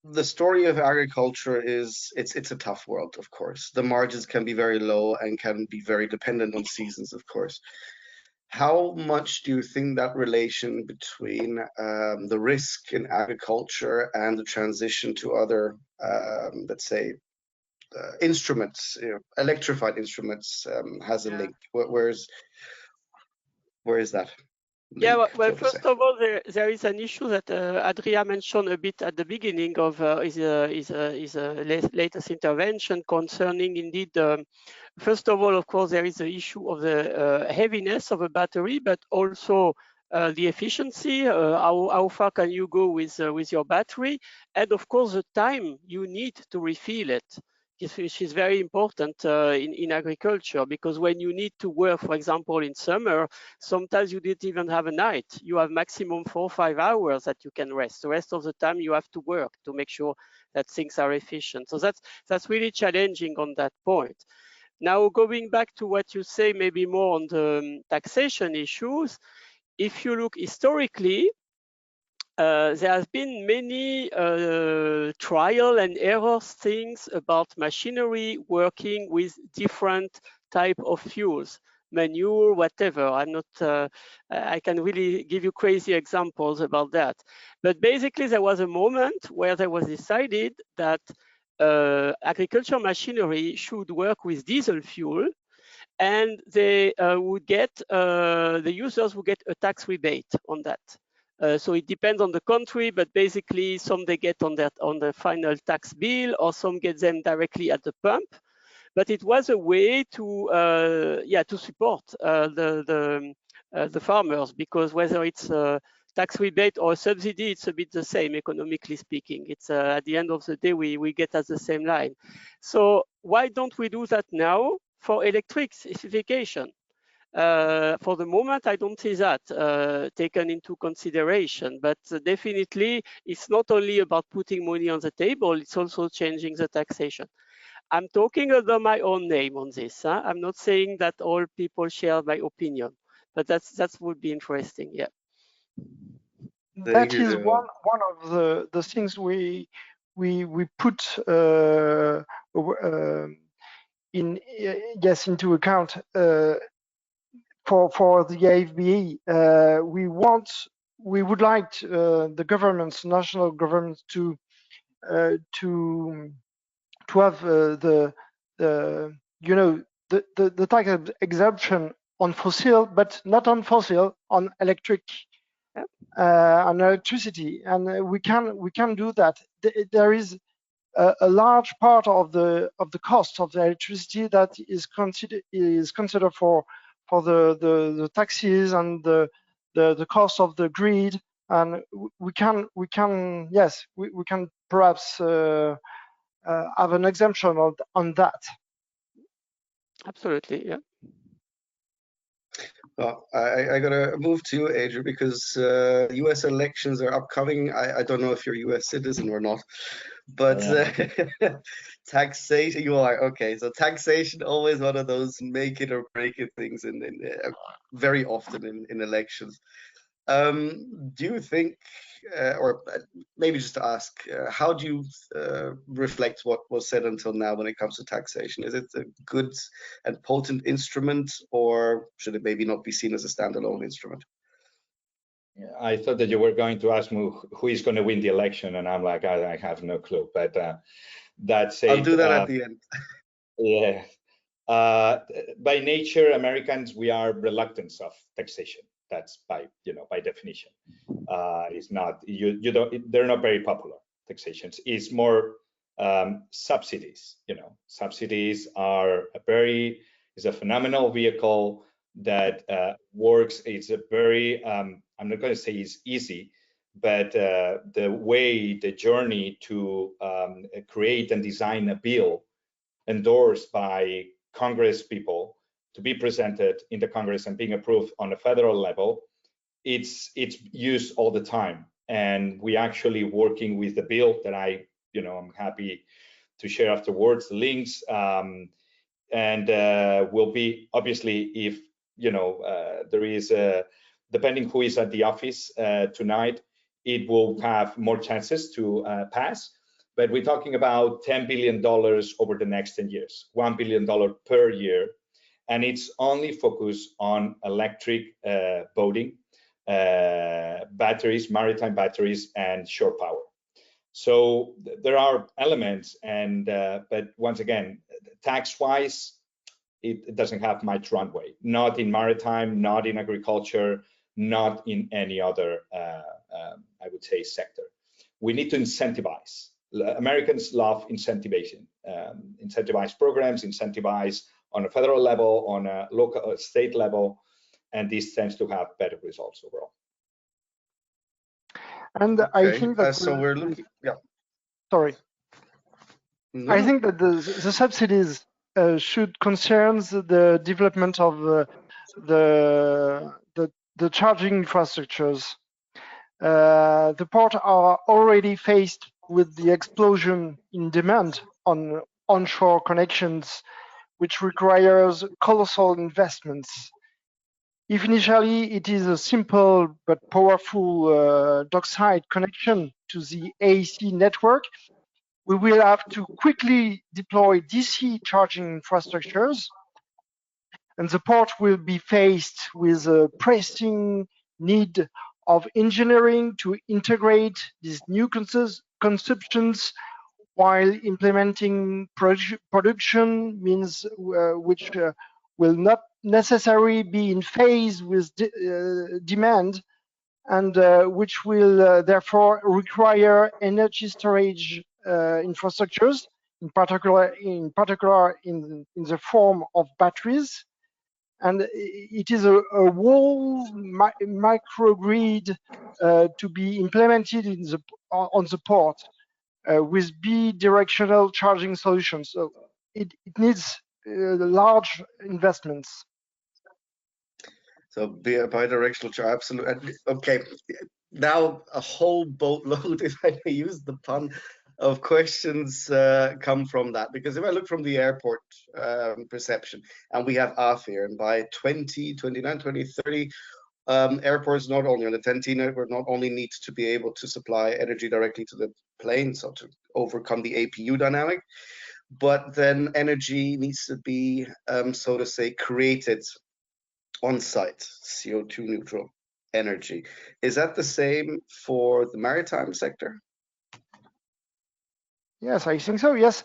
Speaker 1: The story of agriculture is it's a tough world, of course. The margins can be very low and can be very dependent on seasons, of course. How much do you think that relation between the risk in agriculture and the transition to other, let's say, instruments, electrified instruments, has a link? Where is that?
Speaker 2: Yeah, well, first of all, there is an issue that Adria mentioned a bit at the beginning of his latest intervention concerning indeed, first of all, of course, there is the issue of the heaviness of a battery, but also the efficiency, how far can you go with your battery, and of course, the time you need to refill it, which is very important in agriculture, because when you need to work, for example, in summer, sometimes you didn't even have a night. You have maximum 4 or 5 hours that you can rest. The rest of the time you have to work to make sure that things are efficient. So that's really challenging on that point. Now, going back to what you say, maybe more on the taxation issues, if you look historically, there have been many trial and error things about machinery working with different type of fuels, manure, whatever. I'm not, I can really give you crazy examples about that. But basically, there was a moment where there was decided that agriculture machinery should work with diesel fuel, and they would get, the users would get a tax rebate on that. So it depends on the country, but basically some they get on the final tax bill, or some get them directly at the pump. But it was a way to support the farmers, because whether it's a tax rebate or a subsidy, it's a bit the same economically speaking. It's at the end of the day we get at the same line. So why don't we do that now for electrification? For the moment, I don't see that taken into consideration, but definitely it's not only about putting money on the table, it's also changing the taxation. I'm talking under my own name on this. Huh? I'm not saying that all people share my opinion, but that would be interesting, yeah.
Speaker 4: that is one of the things we put into account for the AFBE. We would like the governments, national governments, to have the tax exemption on fossil, but not on fossil, on electric, on electricity, and we can do that. There is a large part of the cost of the electricity that is considered for the taxes and the cost of the grid, and we can perhaps have an exemption on that.
Speaker 2: Absolutely, yeah.
Speaker 1: Well, I gotta move to you, Adria, because U.S. elections are upcoming. I don't know if you're a U.S. citizen or not, but taxation, you are, okay. So taxation, always one of those make it or break it things very often in elections. Do you think, or maybe just to ask, how do you reflect what was said until now when it comes to taxation? Is it a good and potent instrument, or should it maybe not be seen as a standalone instrument?
Speaker 5: I thought that you were going to ask me who is going to win the election, and I'm like, I have no clue. But that's it.
Speaker 1: I'll do that at the end.
Speaker 5: Yeah. By nature, Americans, we are reluctant of taxation. That's by definition. It's not, they're not very popular taxations. It's more subsidies. Subsidies are is a phenomenal vehicle that works. It's a very, I'm not going to say it's easy, but the journey to create and design a bill endorsed by Congress people to be presented in the Congress and being approved on a federal level, it's used all the time. And we actually working with the bill that I'm happy to share afterwards, the links, and will be obviously if there is depending who is at the office tonight, it will have more chances to pass. But we're talking about $10 billion over the next 10 years, $1 billion per year. And it's only focused on electric boating, batteries, maritime batteries, and shore power. So there are elements, but once again, tax-wise, it doesn't have much runway. Not in maritime, not in agriculture, not in any other, I would say, sector. We need to incentivize. Americans love incentivization, incentivize programs, incentivize on a federal level, on a local, state level, and this tends to have better results overall.
Speaker 4: And okay. I think that
Speaker 1: so we're looking. Yeah.
Speaker 4: Sorry. No. I think that the subsidies should concern the development of the charging infrastructures. The ports are already faced with the explosion in demand on onshore connections, which requires colossal investments. If initially it is a simple but powerful dockside connection to the AC network, we will have to quickly deploy DC charging infrastructures, and the port will be faced with a pressing need of engineering to integrate these new conceptions while implementing production means which will not necessarily be in phase with demand, and which will therefore require energy storage infrastructures, in particular in the form of batteries. And it is a whole microgrid to be implemented on the port with bidirectional charging solutions. So it needs large investments.
Speaker 1: So bidirectional charge, absolutely. Okay, now a whole boatload, if I may use the pun, of questions come from that. Because if I look from the airport perception, and we have AFBE, and by 2029, 2030, airports, not only on the 10T network, not only need to be able to supply energy directly to the plane, so to overcome the APU dynamic, but then energy needs to be, so to say, created on site, CO2 neutral energy. Is that the same for the maritime sector?
Speaker 4: Yes, I think so. Yes,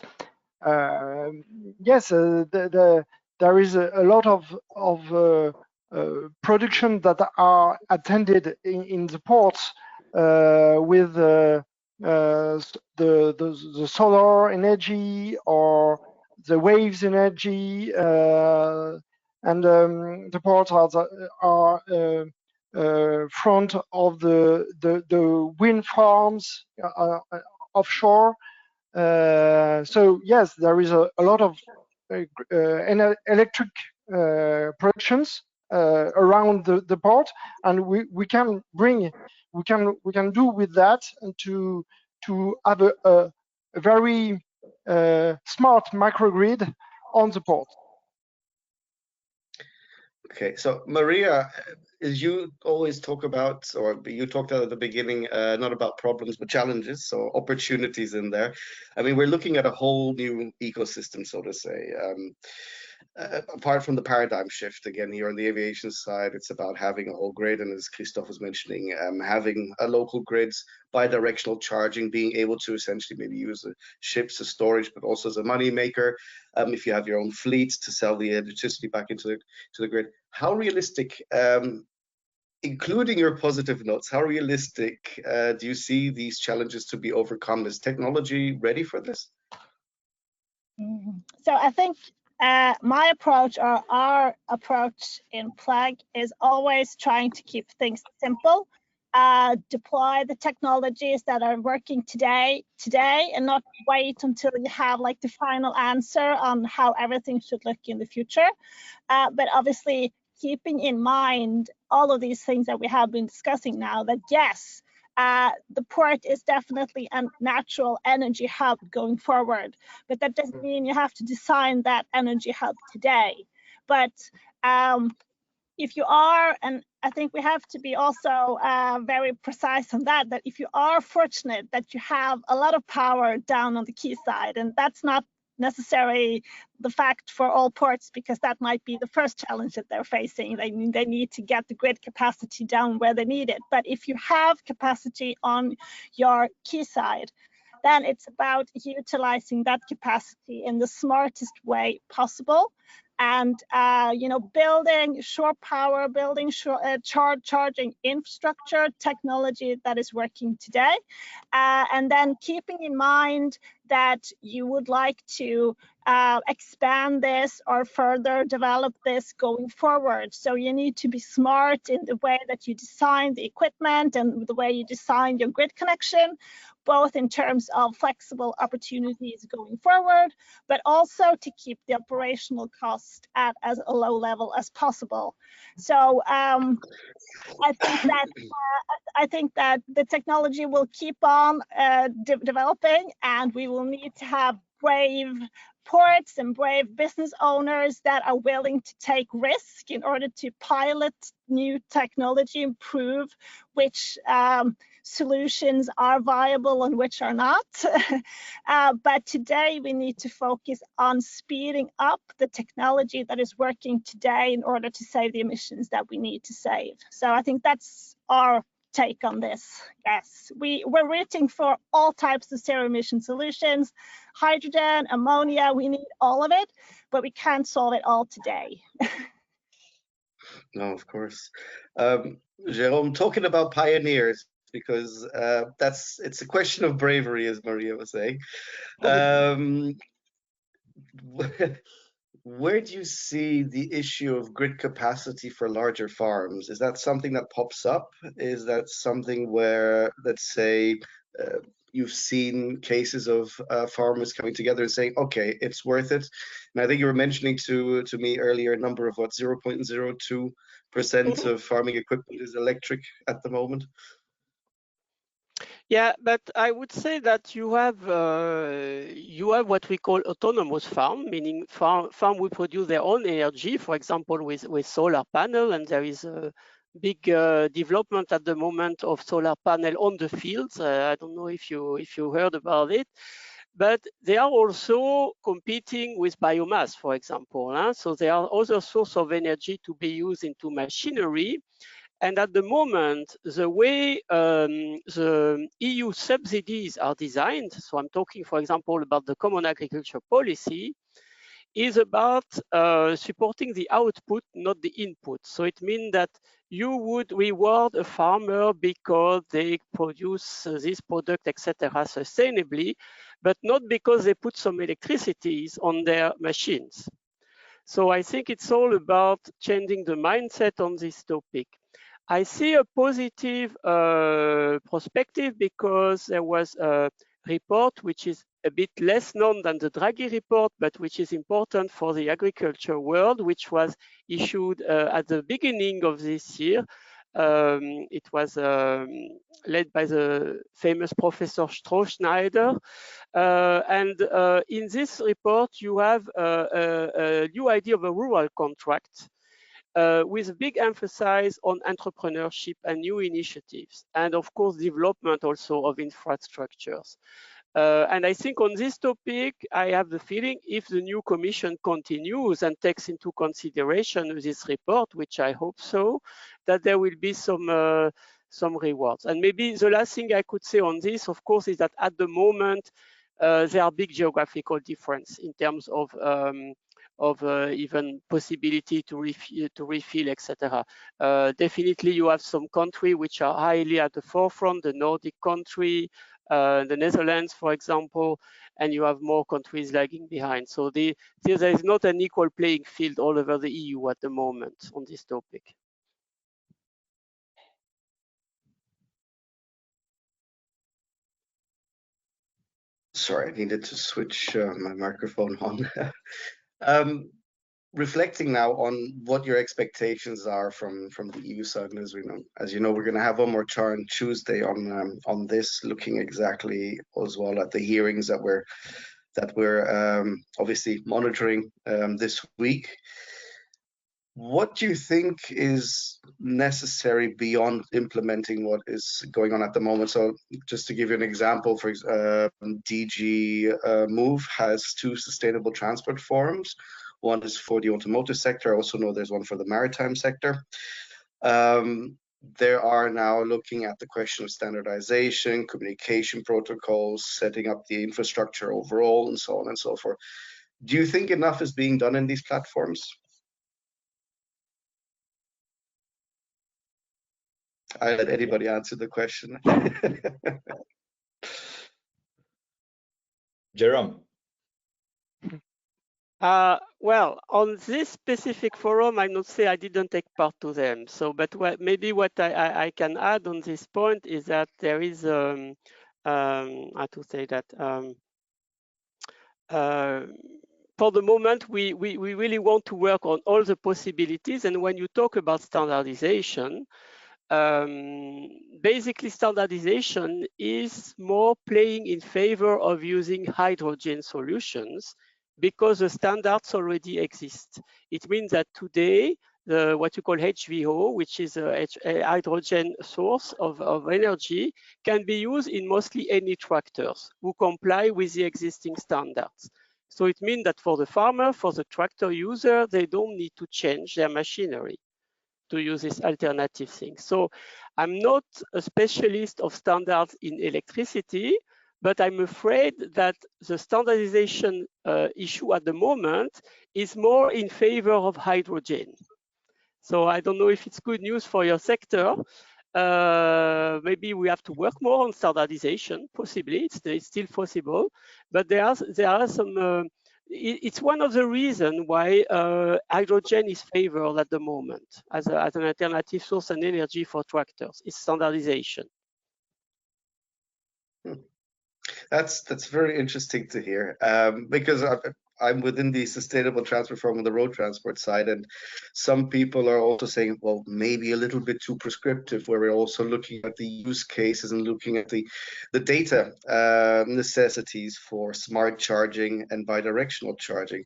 Speaker 4: yes. There is a lot of production that are attended in the ports with the solar energy or the waves energy, and the ports are front of the wind farms offshore. So yes, there is a lot of electric productions around the port, and we can do with that and to have a very smart microgrid on the port.
Speaker 1: Okay, so Maria, as you always talk about, or you talked at the beginning, not about problems but challenges, so opportunities in there. I mean, we're looking at a whole new ecosystem, so to say. Apart from the paradigm shift, again, here on the aviation side, it's about having a whole grid, and as Christophe was mentioning, having a local grids, bi-directional charging, being able to essentially maybe use the ships as storage, but also as a money maker. If you have your own fleet, to sell the electricity back into the grid. How realistic, including your positive notes, how realistic do you see these challenges to be overcome? Is technology ready for this?
Speaker 3: So I think my approach, or our approach in Plug, is always trying to keep things simple. Deploy the technologies that are working today, and not wait until you have like the final answer on how everything should look in the future. But obviously, keeping in mind all of these things that we have been discussing now, that yes, the port is definitely a natural energy hub going forward, but that doesn't mean you have to design that energy hub today. But if you are, and I think we have to be also very precise on that, that if you are fortunate that you have a lot of power down on the quayside, and that's not necessarily the fact for all ports, because that might be the first challenge that they're facing. They need to get the grid capacity down where they need it. But if you have capacity on your quayside, then it's about utilizing that capacity in the smartest way possible. And building shore power, building charging infrastructure technology that is working today, and then keeping in mind that you would like to expand this or further develop this going forward. So you need to be smart in the way that you design the equipment and the way you design your grid connection, both in terms of flexible opportunities going forward, but also to keep the operational cost at as a low level as possible. So I think that the technology will keep on developing, and we will need to have brave ports and brave business owners that are willing to take risk in order to pilot new technology, improve which solutions are viable and which are not. But today we need to focus on speeding up the technology that is working today in order to save the emissions that we need to save. So I think that's our take on this. Yes, we're rooting for all types of zero emission solutions, hydrogen, ammonia, we need all of it, but we can't solve it all today.
Speaker 1: No, of course. Jérôme, talking about pioneers, because it's a question of bravery, as Maria was saying. Where do you see the issue of grid capacity for larger farms? Is that something that pops up? Is that something where, let's say, you've seen cases of farmers coming together and saying, okay, it's worth it? And I think you were mentioning to me earlier a number of 0.02% of farming equipment is electric at the moment.
Speaker 2: Yeah, but I would say that you have what we call autonomous farm, meaning farm will produce their own energy, for example, with solar panel, and there is big development at the moment of solar panel on the fields. I don't know if you heard about it, but they are also competing with biomass, for example. So there are other sources of energy to be used into machinery. And at the moment, the way the EU subsidies are designed, so I'm talking, for example, about the Common Agriculture Policy, is about supporting the output, not the input. So it means that you would reward a farmer because they produce this product, etc., sustainably, but not because they put some electricities on their machines. So I think it's all about changing the mindset on this topic. I see a positive perspective because there was a report which is a bit less known than the Draghi report, but which is important for the agriculture world, which was issued at the beginning of this year. It was led by the famous Professor Strohschneider. And in this report, you have a new idea of a rural contract with a big emphasis on entrepreneurship and new initiatives, and of course, development also of infrastructures. And I think on this topic, I have the feeling if the new commission continues and takes into consideration this report, which I hope so, that there will be some rewards. And maybe the last thing I could say on this, of course, is that at the moment, there are big geographical difference in terms of even possibility to refill, etc. Definitely, you have some countries which are highly at the forefront, the Nordic country, the Netherlands, for example, and you have more countries lagging behind. So there is not an equal playing field all over the EU at the moment on this topic.
Speaker 1: Sorry, I needed to switch my microphone on. Reflecting now on what your expectations are from the EU side, and as you know, we're going to have one more CharIN Tuesday on this, looking exactly as well at the hearings that we're obviously monitoring this week. What do you think is necessary beyond implementing what is going on at the moment? So just to give you an example, for DG Move has 2 sustainable transport forums. One is for the automotive sector. I also know there's one for the maritime sector. They are now looking at the question of standardization, communication protocols, setting up the infrastructure overall, and so on and so forth. Do you think enough is being done in these platforms? I let anybody answer the question.
Speaker 5: Jérôme.
Speaker 2: Well, on this specific forum, I not say I didn't take part to them. So, but maybe what I can add on this point is that there is, how to say that, for the moment, we really want to work on all the possibilities. And when you talk about standardization, basically standardization is more playing in favor of using hydrogen solutions because the standards already exist. It means that today, what you call HVO, which is a hydrogen source of energy, can be used in mostly any tractors who comply with the existing standards. So it means that for the farmer, for the tractor user, they don't need to change their machinery to use this alternative thing. So I'm not a specialist of standards in electricity, but I'm afraid that the standardization issue at the moment is more in favor of hydrogen. So I don't know if it's good news for your sector. Maybe we have to work more on standardization, possibly, it's still possible, but there are some, it's one of the reasons why hydrogen is favored at the moment as an alternative source and energy for tractors. It's standardization.
Speaker 1: That's very interesting to hear, because I'm within the sustainable transport forum on the road transport side, and some people are also saying, well, maybe a little bit too prescriptive, where we're also looking at the use cases and looking at the data necessities for smart charging and bidirectional charging.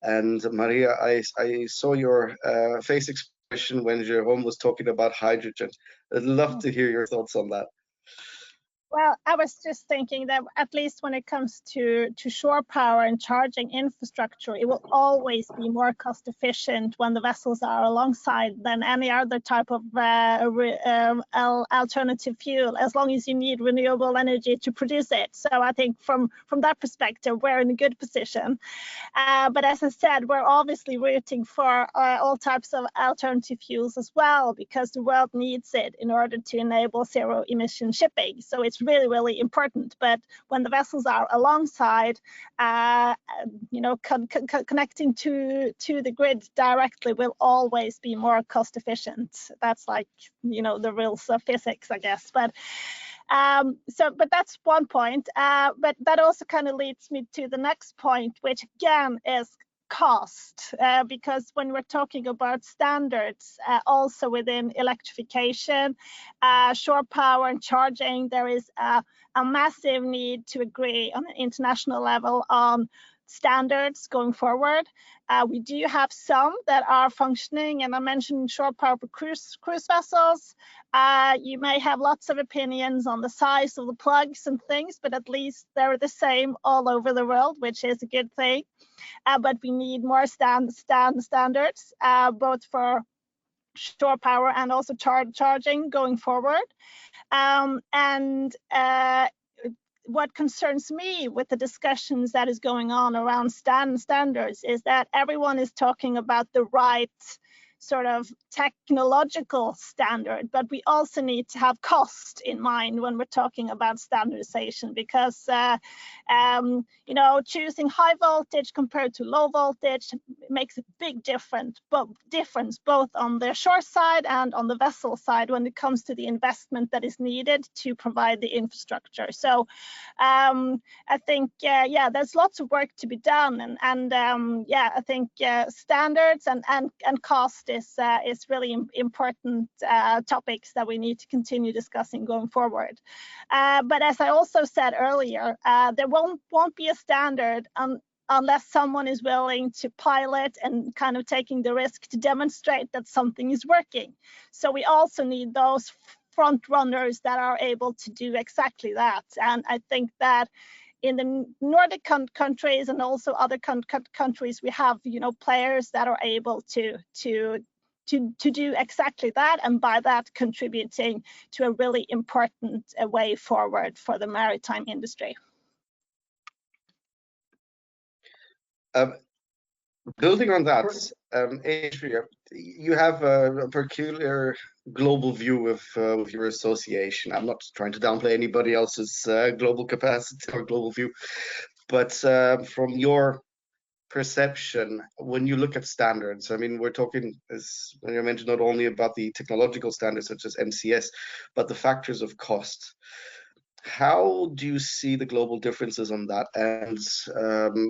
Speaker 1: And Maria, I saw your face expression question when Jérôme was talking about hydrogen. I'd love to hear your thoughts on that.
Speaker 3: Well, I was just thinking that at least when it comes to shore power and charging infrastructure, it will always be more cost efficient when the vessels are alongside than any other type of alternative fuel, as long as you need renewable energy to produce it. So I think from that perspective, we're in a good position. But as I said, we're obviously rooting for all types of alternative fuels as well, because the world needs it in order to enable zero emission shipping. So it's really, really important. But when the vessels are alongside, you know, connecting to the grid directly will always be more cost efficient. That's like, you know, the rules of physics, I guess. But but that's one point. But that also kind of leads me to the next point, which again is cost, because when we're talking about standards, also within electrification, shore power and charging, there is a massive need to agree on an international level on standards going forward. We do have some that are functioning, and I mentioned shore power for cruise vessels. You may have lots of opinions on the size of the plugs and things, but at least they're the same all over the world, which is a good thing. But we need more standards, both for shore power and also charging going forward. What concerns me with the discussions that is going on around standards is that everyone is talking about the right sort of technological standard, but we also need to have cost in mind when we're talking about standardization, because you know, choosing high voltage compared to low voltage makes a big difference both on the shore side and on the vessel side when it comes to the investment that is needed to provide the infrastructure. So I think yeah, there's lots of work to be done, and yeah, I think standards and cost is really important topics that we need to continue discussing going forward. But as I also said earlier, there won't be a standard unless someone is willing to pilot and kind of taking the risk to demonstrate that something is working. So we also need those front runners that are able to do exactly that. And I think that in the Nordic countries and also other countries, we have, you know, players that are able to do exactly that, and by that contributing to a really important way forward for the maritime industry.
Speaker 1: Building on that, Adria, you have a peculiar global view of your association. I'm not trying to downplay anybody else's global capacity or global view, but from your perception, when you look at standards, I mean, we're talking, as you mentioned, not only about the technological standards such as MCS, but the factors of cost. How do you see the global differences on that? And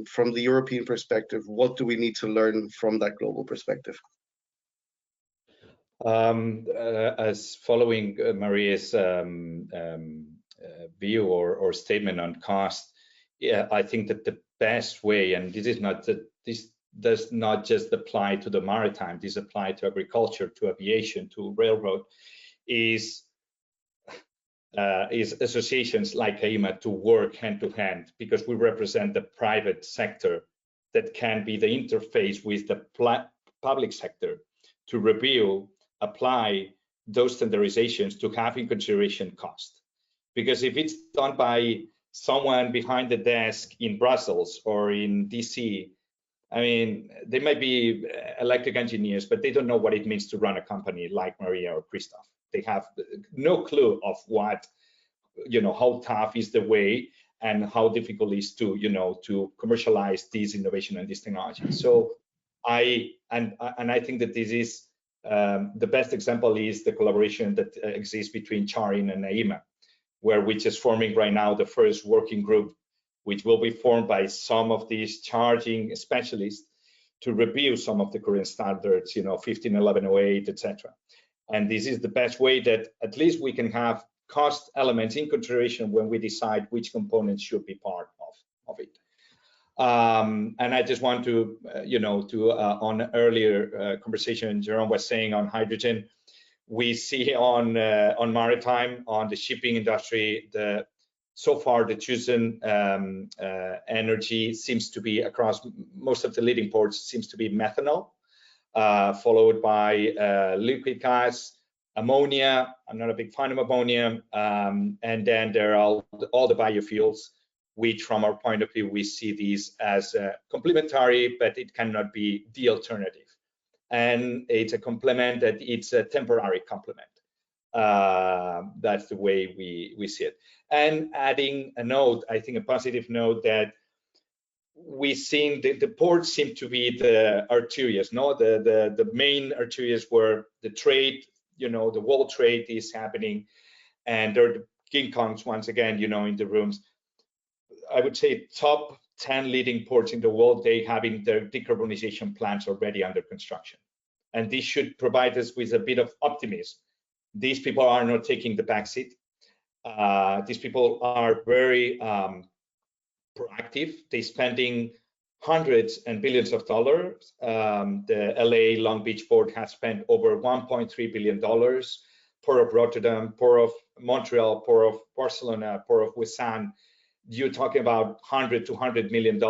Speaker 1: from the European perspective, what do we need to learn from that global perspective?
Speaker 5: As following Maria's view or statement on cost, yeah, I think that the best way, and this does not just apply to the maritime, this applies to agriculture, to aviation, to railroad, is associations like IEMA to work hand to hand, because we represent the private sector that can be the interface with the public sector to review, apply those standardizations to have in consideration cost. Because if it's done by someone behind the desk in Brussels or in DC, I mean, they might be electric engineers, but they don't know what it means to run a company like Maria or Christophe. They have no clue of what, you know, how tough is the way and how difficult it is to, you know, to commercialize this innovation and this technology. So I think that this is the best example is the collaboration that exists between CharIN and IEMA, which is forming right now the first working group, which will be formed by some of these charging specialists to review some of the current standards, you know, 151108, etc. And this is the best way that at least we can have cost elements in consideration when we decide which components should be part of it. And I just want to, on earlier conversation, Jérôme was saying on hydrogen, we see on maritime, on the shipping industry, so far the chosen energy seems to be across most of the leading ports seems to be methanol, followed by liquid gas, ammonia. I'm not a big fan of ammonia, and then there are all the biofuels, which from our point of view, we see these as complementary, but it cannot be the alternative. And it's a complement that it's a temporary complement. That's the way we see it. And adding a note, I think a positive note, that we've seen the ports seem to be the arterials, no? The main arterials where the trade, the world trade is happening, and they're the King Kongs once again, in the rooms. I would say top 10 leading ports in the world, they having their decarbonization plans already under construction. And this should provide us with a bit of optimism. These people are not taking the backseat. These people are very proactive. They're spending hundreds and billions of dollars. The LA Long Beach port has spent over $1.3 billion. Port of Rotterdam, Port of Montreal, Port of Barcelona, Port of Cezanne. You're talking about $100 to $200 million,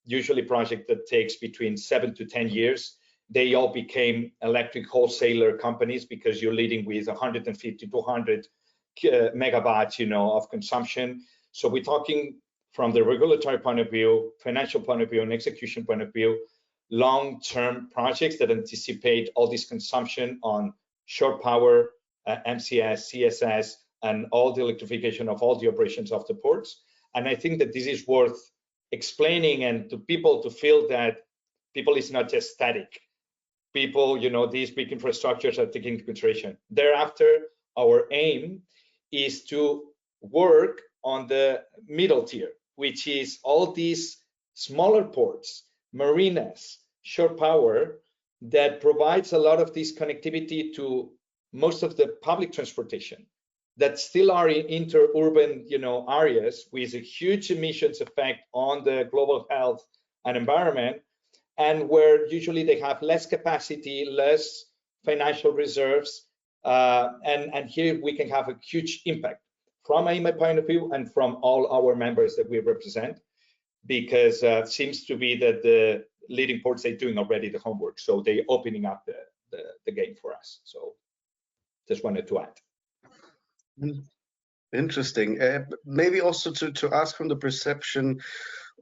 Speaker 5: usually project that takes between 7 to 10 years. They all became electric wholesaler companies because you're leading with 150 to 100 megawatts, of consumption. So we're talking from the regulatory point of view, financial point of view, and execution point of view, long-term projects that anticipate all this consumption on shore power, MCS, CSS, and all the electrification of all the operations of the ports. And I think that this is worth explaining, and to people to feel that people is not just static. People, these big infrastructures are taken into consideration. Thereafter, our aim is to work on the middle tier, which is all these smaller ports, marinas, shore power, that provides a lot of this connectivity to most of the public transportation that still are in interurban, areas with a huge emissions effect on the global health and environment, and where usually they have less capacity, less financial reserves, and here we can have a huge impact from IEMA point of view and from all our members that we represent, because it seems to be that the leading ports are doing already the homework, so they're opening up the game for us. So just wanted to add.
Speaker 1: Interesting. Maybe also to ask from the perception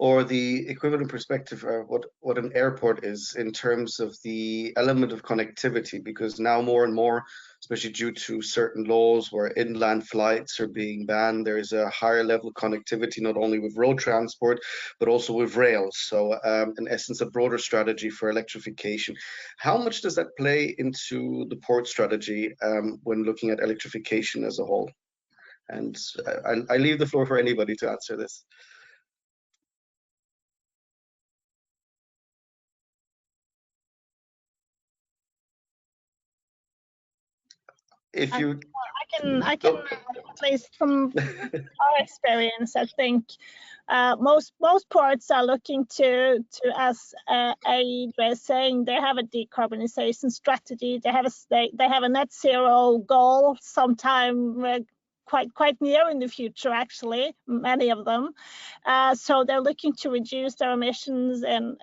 Speaker 1: or the equivalent perspective of what an airport is in terms of the element of connectivity, because now more and more, especially due to certain laws where inland flights are being banned, there is a higher level of connectivity, not only with road transport, but also with rail. So in essence, a broader strategy for electrification. How much does that play into the port strategy when looking at electrification as a whole? And I leave the floor for anybody to answer this. If you,
Speaker 3: I can at least from our experience, I think most ports are looking to as Adria is saying, they have a decarbonization strategy. They have a net zero goal sometime quite near in the future, actually, many of them. So they're looking to reduce their emissions in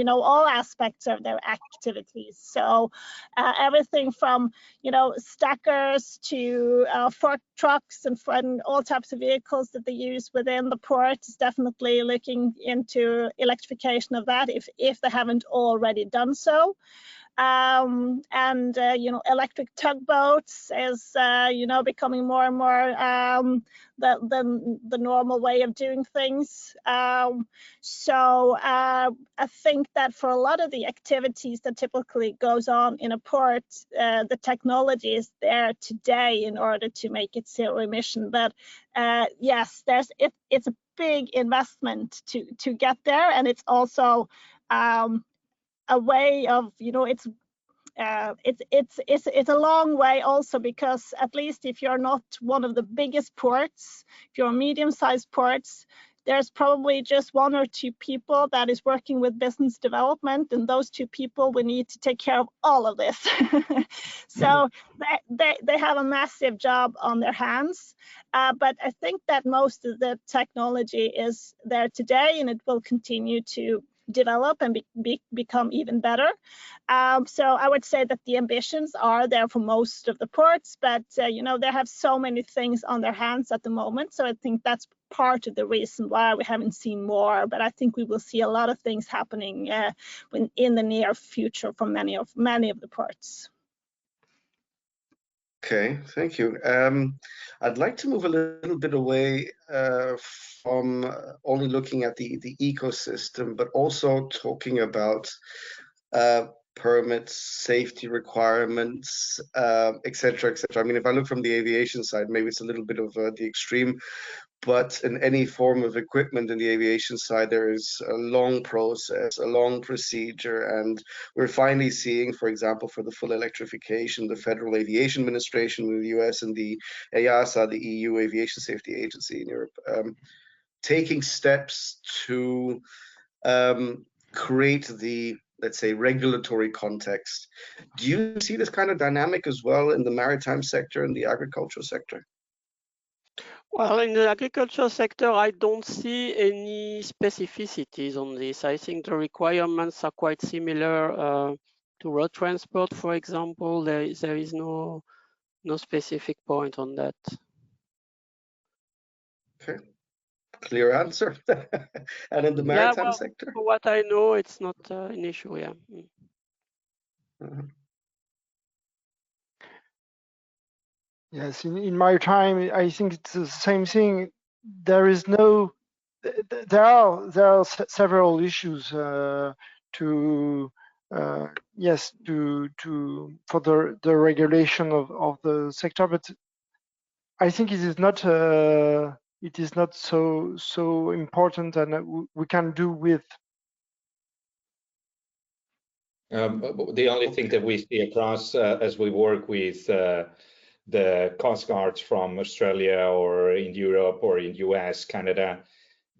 Speaker 3: all aspects of their activities. So everything from stackers to fork trucks and all types of vehicles that they use within the port is definitely looking into electrification of that if they haven't already done so. Electric tugboats is becoming more and more the normal way of doing things. So I think that for a lot of the activities that typically goes on in a port, the technology is there today in order to make it zero emission. But yes, it's a big investment to get there, and it's also a way of it's a long way also, because at least if you're not one of the biggest ports, if you're medium-sized ports, there's probably just 1 or 2 people that is working with business development, and those 2 people we need to take care of all of this. So they have a massive job on their hands, but I think that most of the technology is there today, and it will continue to develop and become even better. So I would say that the ambitions are there for most of the ports, but you know, they have so many things on their hands at the moment. So I think that's part of the reason why we haven't seen more. But I think we will see a lot of things happening in the near future from many of the ports.
Speaker 1: Okay, thank you. I'd like to move a little bit away from only looking at the ecosystem, but also talking about permits, safety requirements, et cetera, et cetera. I mean, if I look from the aviation side, maybe it's a little bit of the extreme, but in any form of equipment in the aviation side, there is a long process, a long procedure, and we're finally seeing, for example, for the full electrification, the Federal Aviation Administration in the US and the EASA, the EU Aviation Safety Agency in Europe, taking steps to create the, let's say, regulatory context. Do you see this kind of dynamic as well in the maritime sector and the agricultural sector?
Speaker 2: Well, in the agriculture sector, I don't see any specificities on this. I think the requirements are quite similar to road transport, for example. There is no specific point on that.
Speaker 1: Okay, clear answer. And in the maritime sector?
Speaker 2: For what I know, it's not an issue, yeah.
Speaker 4: Yes, in maritime, I think it's the same thing. There is no, there are several issues yes, for the regulation of the sector, but I think it is not so important, and we can do with.
Speaker 5: The only thing that we see across as we work with the Coast Guards from Australia or in Europe or in US, Canada,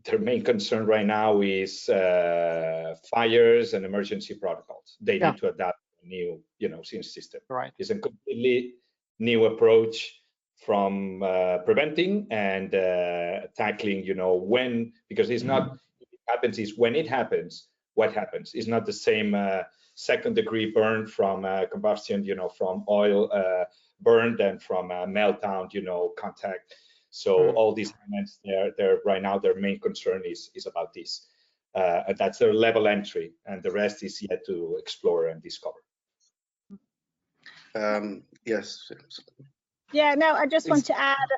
Speaker 5: their main concern right now is fires and emergency protocols. They need to adapt a new, system.
Speaker 4: Right.
Speaker 5: It's a completely new approach from preventing and tackling, when, because it's not, it happens is when it happens, what happens. It's not the same second-degree burn from combustion, from oil burn than from meltdown, contact. So all these elements, they're right now, their main concern is about this. And that's their level entry, and the rest is yet to explore and discover.
Speaker 1: Yes.
Speaker 3: Yeah, no, I just want to add,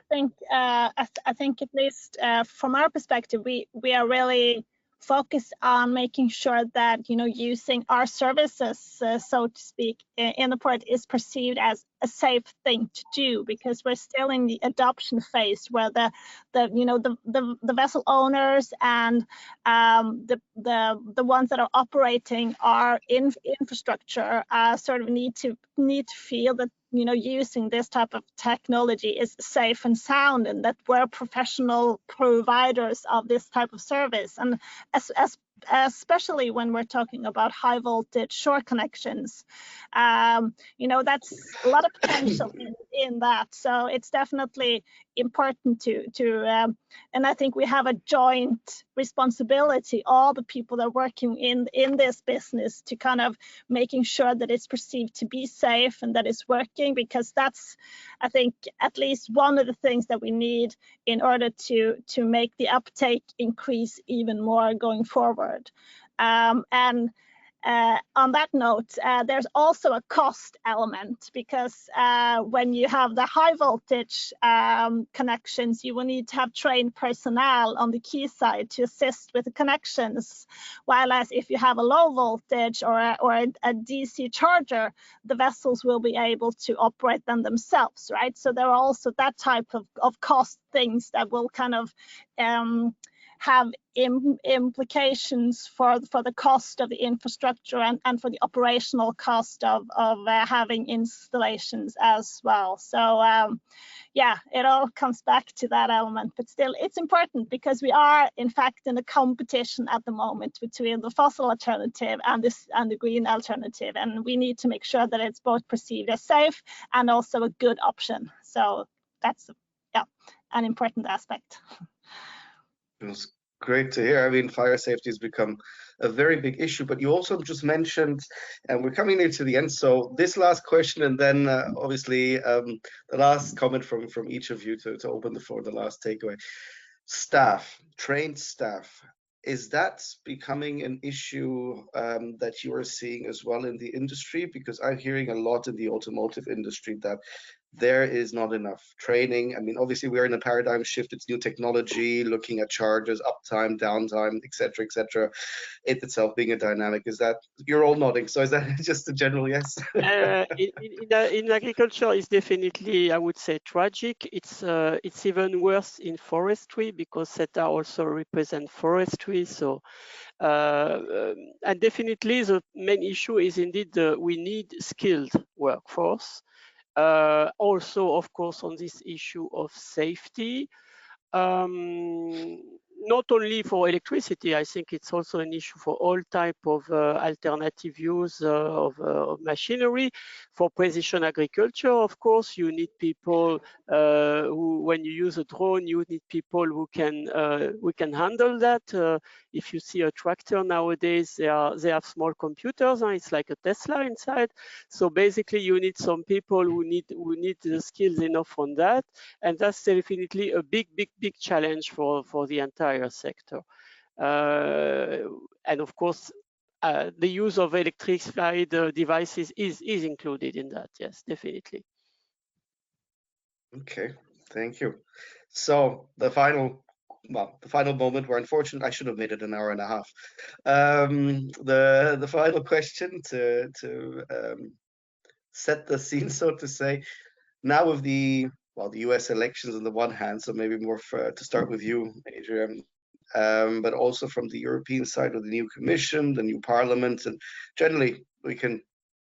Speaker 3: I think at least from our perspective, we are really focused on making sure that, using our services, so to speak, in the port is perceived as a safe thing to do, because we're still in the adoption phase where the vessel owners and the ones that are operating our infrastructure sort of need to feel that using this type of technology is safe and sound, and that we're professional providers of this type of service. And especially when we're talking about high voltage shore connections, that's a lot of potential in that. So it's definitely important to and I think we have a joint responsibility, all the people that are working in this business, to kind of making sure that it's perceived to be safe and that it's working, because that's, I think, at least one of the things that we need in order to make the uptake increase even more going forward. And on that note, there's also a cost element, because when you have the high voltage connections, you will need to have trained personnel on the quay side to assist with the connections. While as if you have a low voltage or a DC charger, the vessels will be able to operate them themselves, right? So there are also that type of cost things that will kind of have implications for the cost of the infrastructure and for the operational cost of having installations as well. So yeah, it all comes back to that element, but still it's important because we are in fact in a competition at the moment between the fossil alternative and the green alternative, and we need to make sure that it's both perceived as safe and also a good option. So that's an important aspect.
Speaker 1: It was great to hear. I mean, fire safety has become a very big issue, but you also just mentioned, and we're coming near to the end, so this last question, and then obviously the last comment from each of you to open the floor, the last takeaway. Staff, trained staff, is that becoming an issue that you are seeing as well in the industry? Because I'm hearing a lot in the automotive industry that there is not enough training. I mean, obviously we're in a paradigm shift. It's new technology, looking at charges, uptime, downtime, etc. It itself being a dynamic. Is that, you're all nodding, so is that just a general yes?
Speaker 2: In agriculture, it's definitely, I would say, tragic. It's even worse in forestry because Ceettar also represent forestry. So and definitely the main issue is indeed we need skilled workforce. Also, of course, on this issue of safety, not only for electricity, I think it's also an issue for all type of alternative use of machinery. For precision agriculture, of course, you need people who, when you use a drone, you need people who can handle that. If you see a tractor nowadays, they have small computers, and it's like a Tesla inside. So basically, you need some people who need the skills enough on that, and that's definitely a big challenge for the entire sector. And of course, the use of electrified devices is included in that. Yes, definitely.
Speaker 1: Okay, thank you. So the final moment where, unfortunately, I should have made it an hour and a half. The final question to set the scene, so to say. Now with the US elections on the one hand, so maybe more to start with you, Adria, but also from the European side with the new Commission, the new Parliament, and generally we can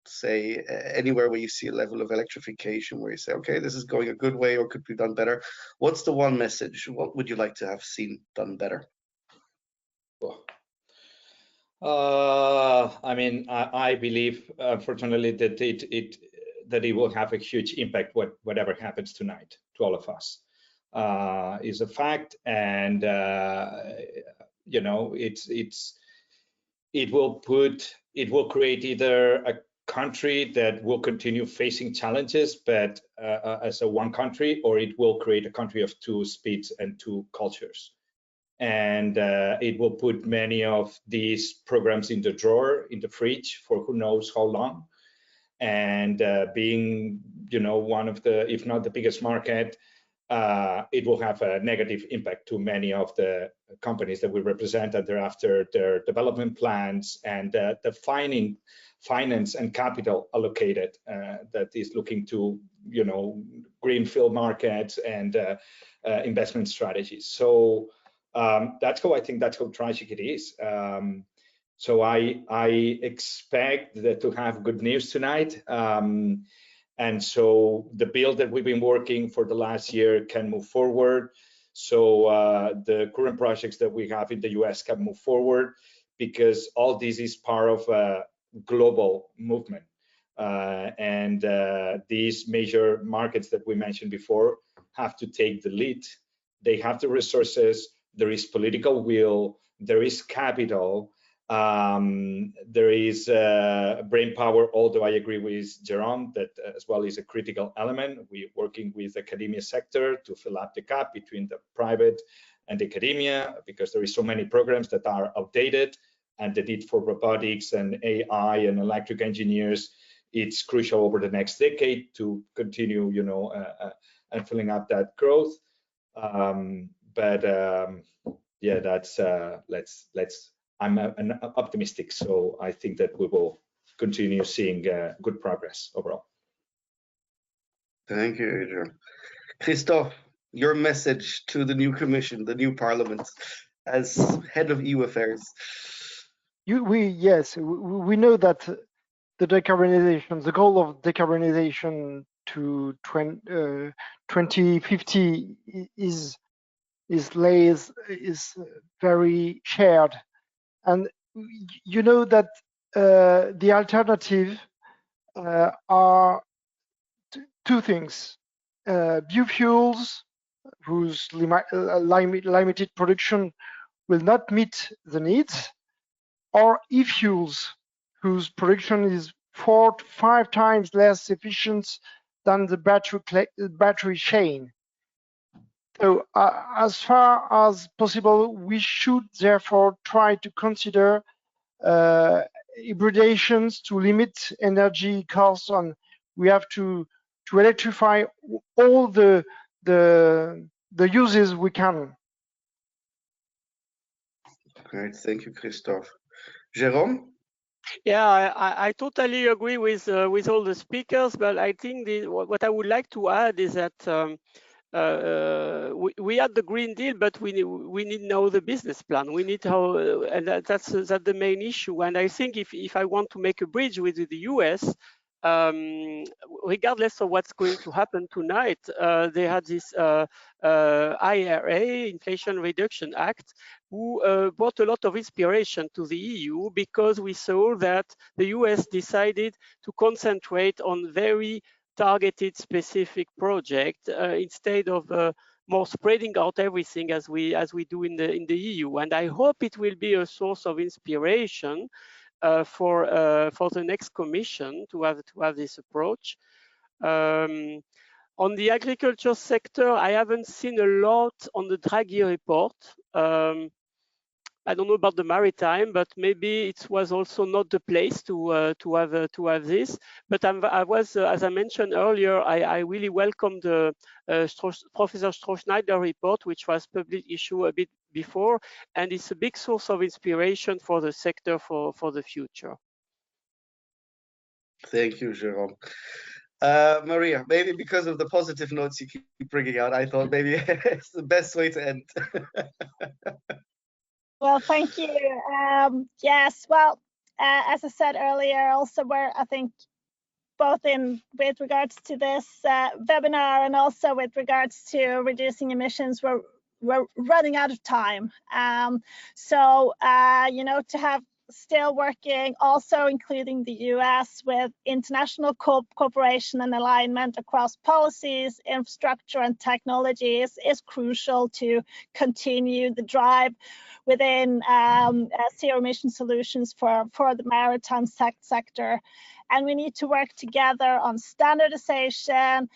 Speaker 1: say anywhere where you see a level of electrification where you say, okay, this is going a good way or could be done better. What's the one message? What would you like to have seen done better?
Speaker 5: I mean, I believe, unfortunately, that it will have a huge impact. Whatever happens tonight to all of us is a fact, and you know, it will create either a country that will continue facing challenges, but as a one country, or it will create a country of two speeds and two cultures. And it will put many of these programs in the drawer, in the fridge for who knows how long. And being, you know, one of the, if not the biggest market, it will have a negative impact to many of the companies that we represent, and thereafter their development plans and the finance and capital allocated that is looking to, you know, greenfield markets and investment strategies. So that's how I think, that's how tragic it is. So I expect that to have good news tonight. And so the bill that we've been working for the last year can move forward. So the current projects that we have in the US can move forward, because all this is part of a global movement. And these major markets that we mentioned before have to take the lead. They have the resources, there is political will, there is capital, there is brain power, although I agree with Jérôme that as well is a critical element. We're working with the academia sector to fill up the gap between the private and academia, because there is so many programs that are outdated, and the need for robotics and AI and electric engineers, it's crucial over the next decade to continue, you know, and filling up that growth. Yeah, that's I'm an optimistic, so I think that we will continue seeing good progress overall.
Speaker 1: Thank you, Adrian. Christophe, your message to the new Commission, the new Parliament. as head of EU affairs.
Speaker 4: We know that the decarbonization, the goal of decarbonization to 2050 is very shared, and you know that the alternative are two things: biofuels, whose limited production will not meet the needs, or e-fuels, whose production is 4 to 5 times less efficient than the battery chain. So as far as possible, we should therefore try to consider hybridations to limit energy costs, and we have to electrify all the uses we can.
Speaker 1: Great, thank you, Christophe. Jérôme?
Speaker 2: Yeah, I totally agree with all the speakers, but I think what I would like to add is that we had the Green Deal, but we need now the business plan. We need how, and that's the main issue. And I think if I want to make a bridge with the US, regardless of what's going to happen tonight, they had this IRA, Inflation Reduction Act, who brought a lot of inspiration to the EU, because we saw that the US decided to concentrate on very targeted specific project instead of more spreading out everything as we do in the EU. And I hope it will be a source of inspiration for the next Commission to have this approach. On the agriculture sector, I haven't seen a lot on the Draghi report. I don't know about the Maritime, but maybe it was also not the place to have this. But I was, as I mentioned earlier, I really welcome the Professor Stroh-Schneider report, which was published issue a bit before, and it's a big source of inspiration for the sector for the future.
Speaker 1: Thank you, Jérôme. Maria, maybe because of the positive notes you keep bringing out, I thought maybe it's the best way to end.
Speaker 3: Well, thank you. Yes, well, as I said earlier, also I think both with regards to this webinar and also with regards to reducing emissions, we're running out of time. So, you know, to have still working, also including the US, with international cooperation and alignment across policies, infrastructure, and technologies is crucial to continue the drive within zero emission solutions for the maritime sector. And we need to work together on standardization,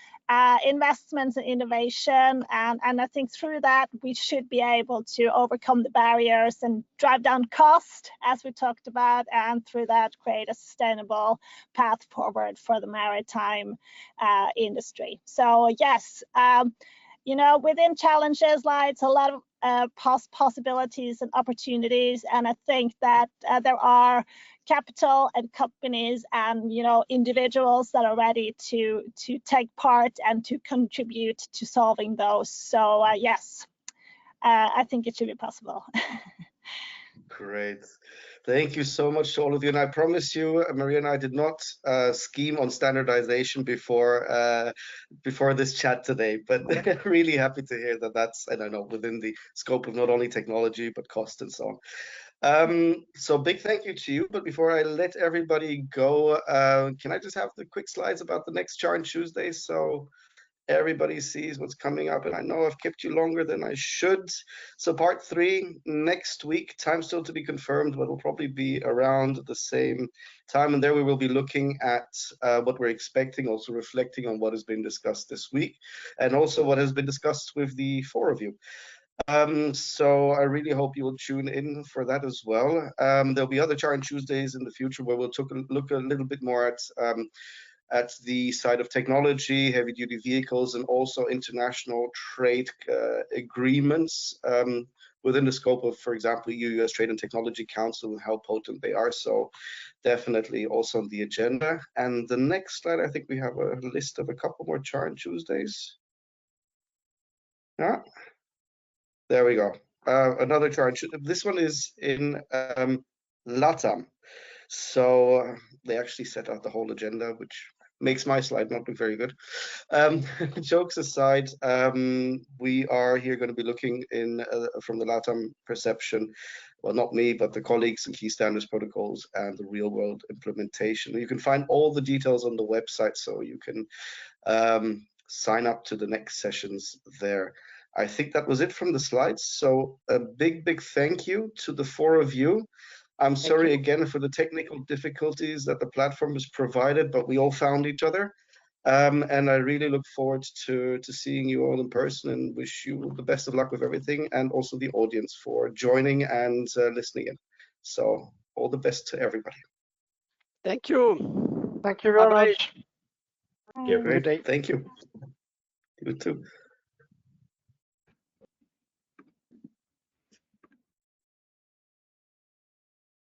Speaker 3: investments and innovation, and I think through that we should be able to overcome the barriers and drive down cost, as we talked about, and through that create a sustainable path forward for the maritime industry. So yes, you know, within challenges lies a lot of possibilities and opportunities, and I think that there are capital and companies and, you know, individuals that are ready to take part and to contribute to solving those. So yes, I think it should be possible.
Speaker 1: Great. Thank you so much to all of you. And I promise you, Maria and I did not scheme on standardization before this chat today, but really happy to hear that that's, I don't know, within the scope of not only technology, but cost and so on. So big thank you to you. But before I let everybody go, can I just have the quick slides about the next CharIN Tuesday so everybody sees what's coming up? And I know I've kept you longer than I should. So part 3 next week, time still to be confirmed, but will probably be around the same time. And there we will be looking at what we're expecting, also reflecting on what has been discussed this week, and also what has been discussed with the 4 of you. So I really hope you will tune in for that as well. There'll be other CharIN Tuesdays in the future where we'll look a little bit more at the side of technology, heavy-duty vehicles, and also international trade agreements within the scope of, for example, EU-US Trade and Technology Council and how potent they are. So definitely also on the agenda. And the next slide, I think we have a list of a couple more CharIN Tuesdays. Yeah. There we go. another charge. This one is in LATAM. So they actually set out the whole agenda, which makes my slide not look very good. Jokes aside, we are here going to be looking in from the LATAM perception, well, not me, but the colleagues and key standards protocols and the real world implementation. You can find all the details on the website, so you can sign up to the next sessions there. I think that was it from the slides. So a big thank you to the four of you. I'm sorry again for the technical difficulties that the platform has provided, but we all found each other. And I really look forward to seeing you all in person and wish you the best of luck with everything, and also the audience for joining and listening in. So all the best to everybody.
Speaker 2: Thank you.
Speaker 4: Thank you very
Speaker 2: Bye-bye.
Speaker 4: much.
Speaker 5: Yeah.
Speaker 4: Good day.
Speaker 1: Thank you. You too.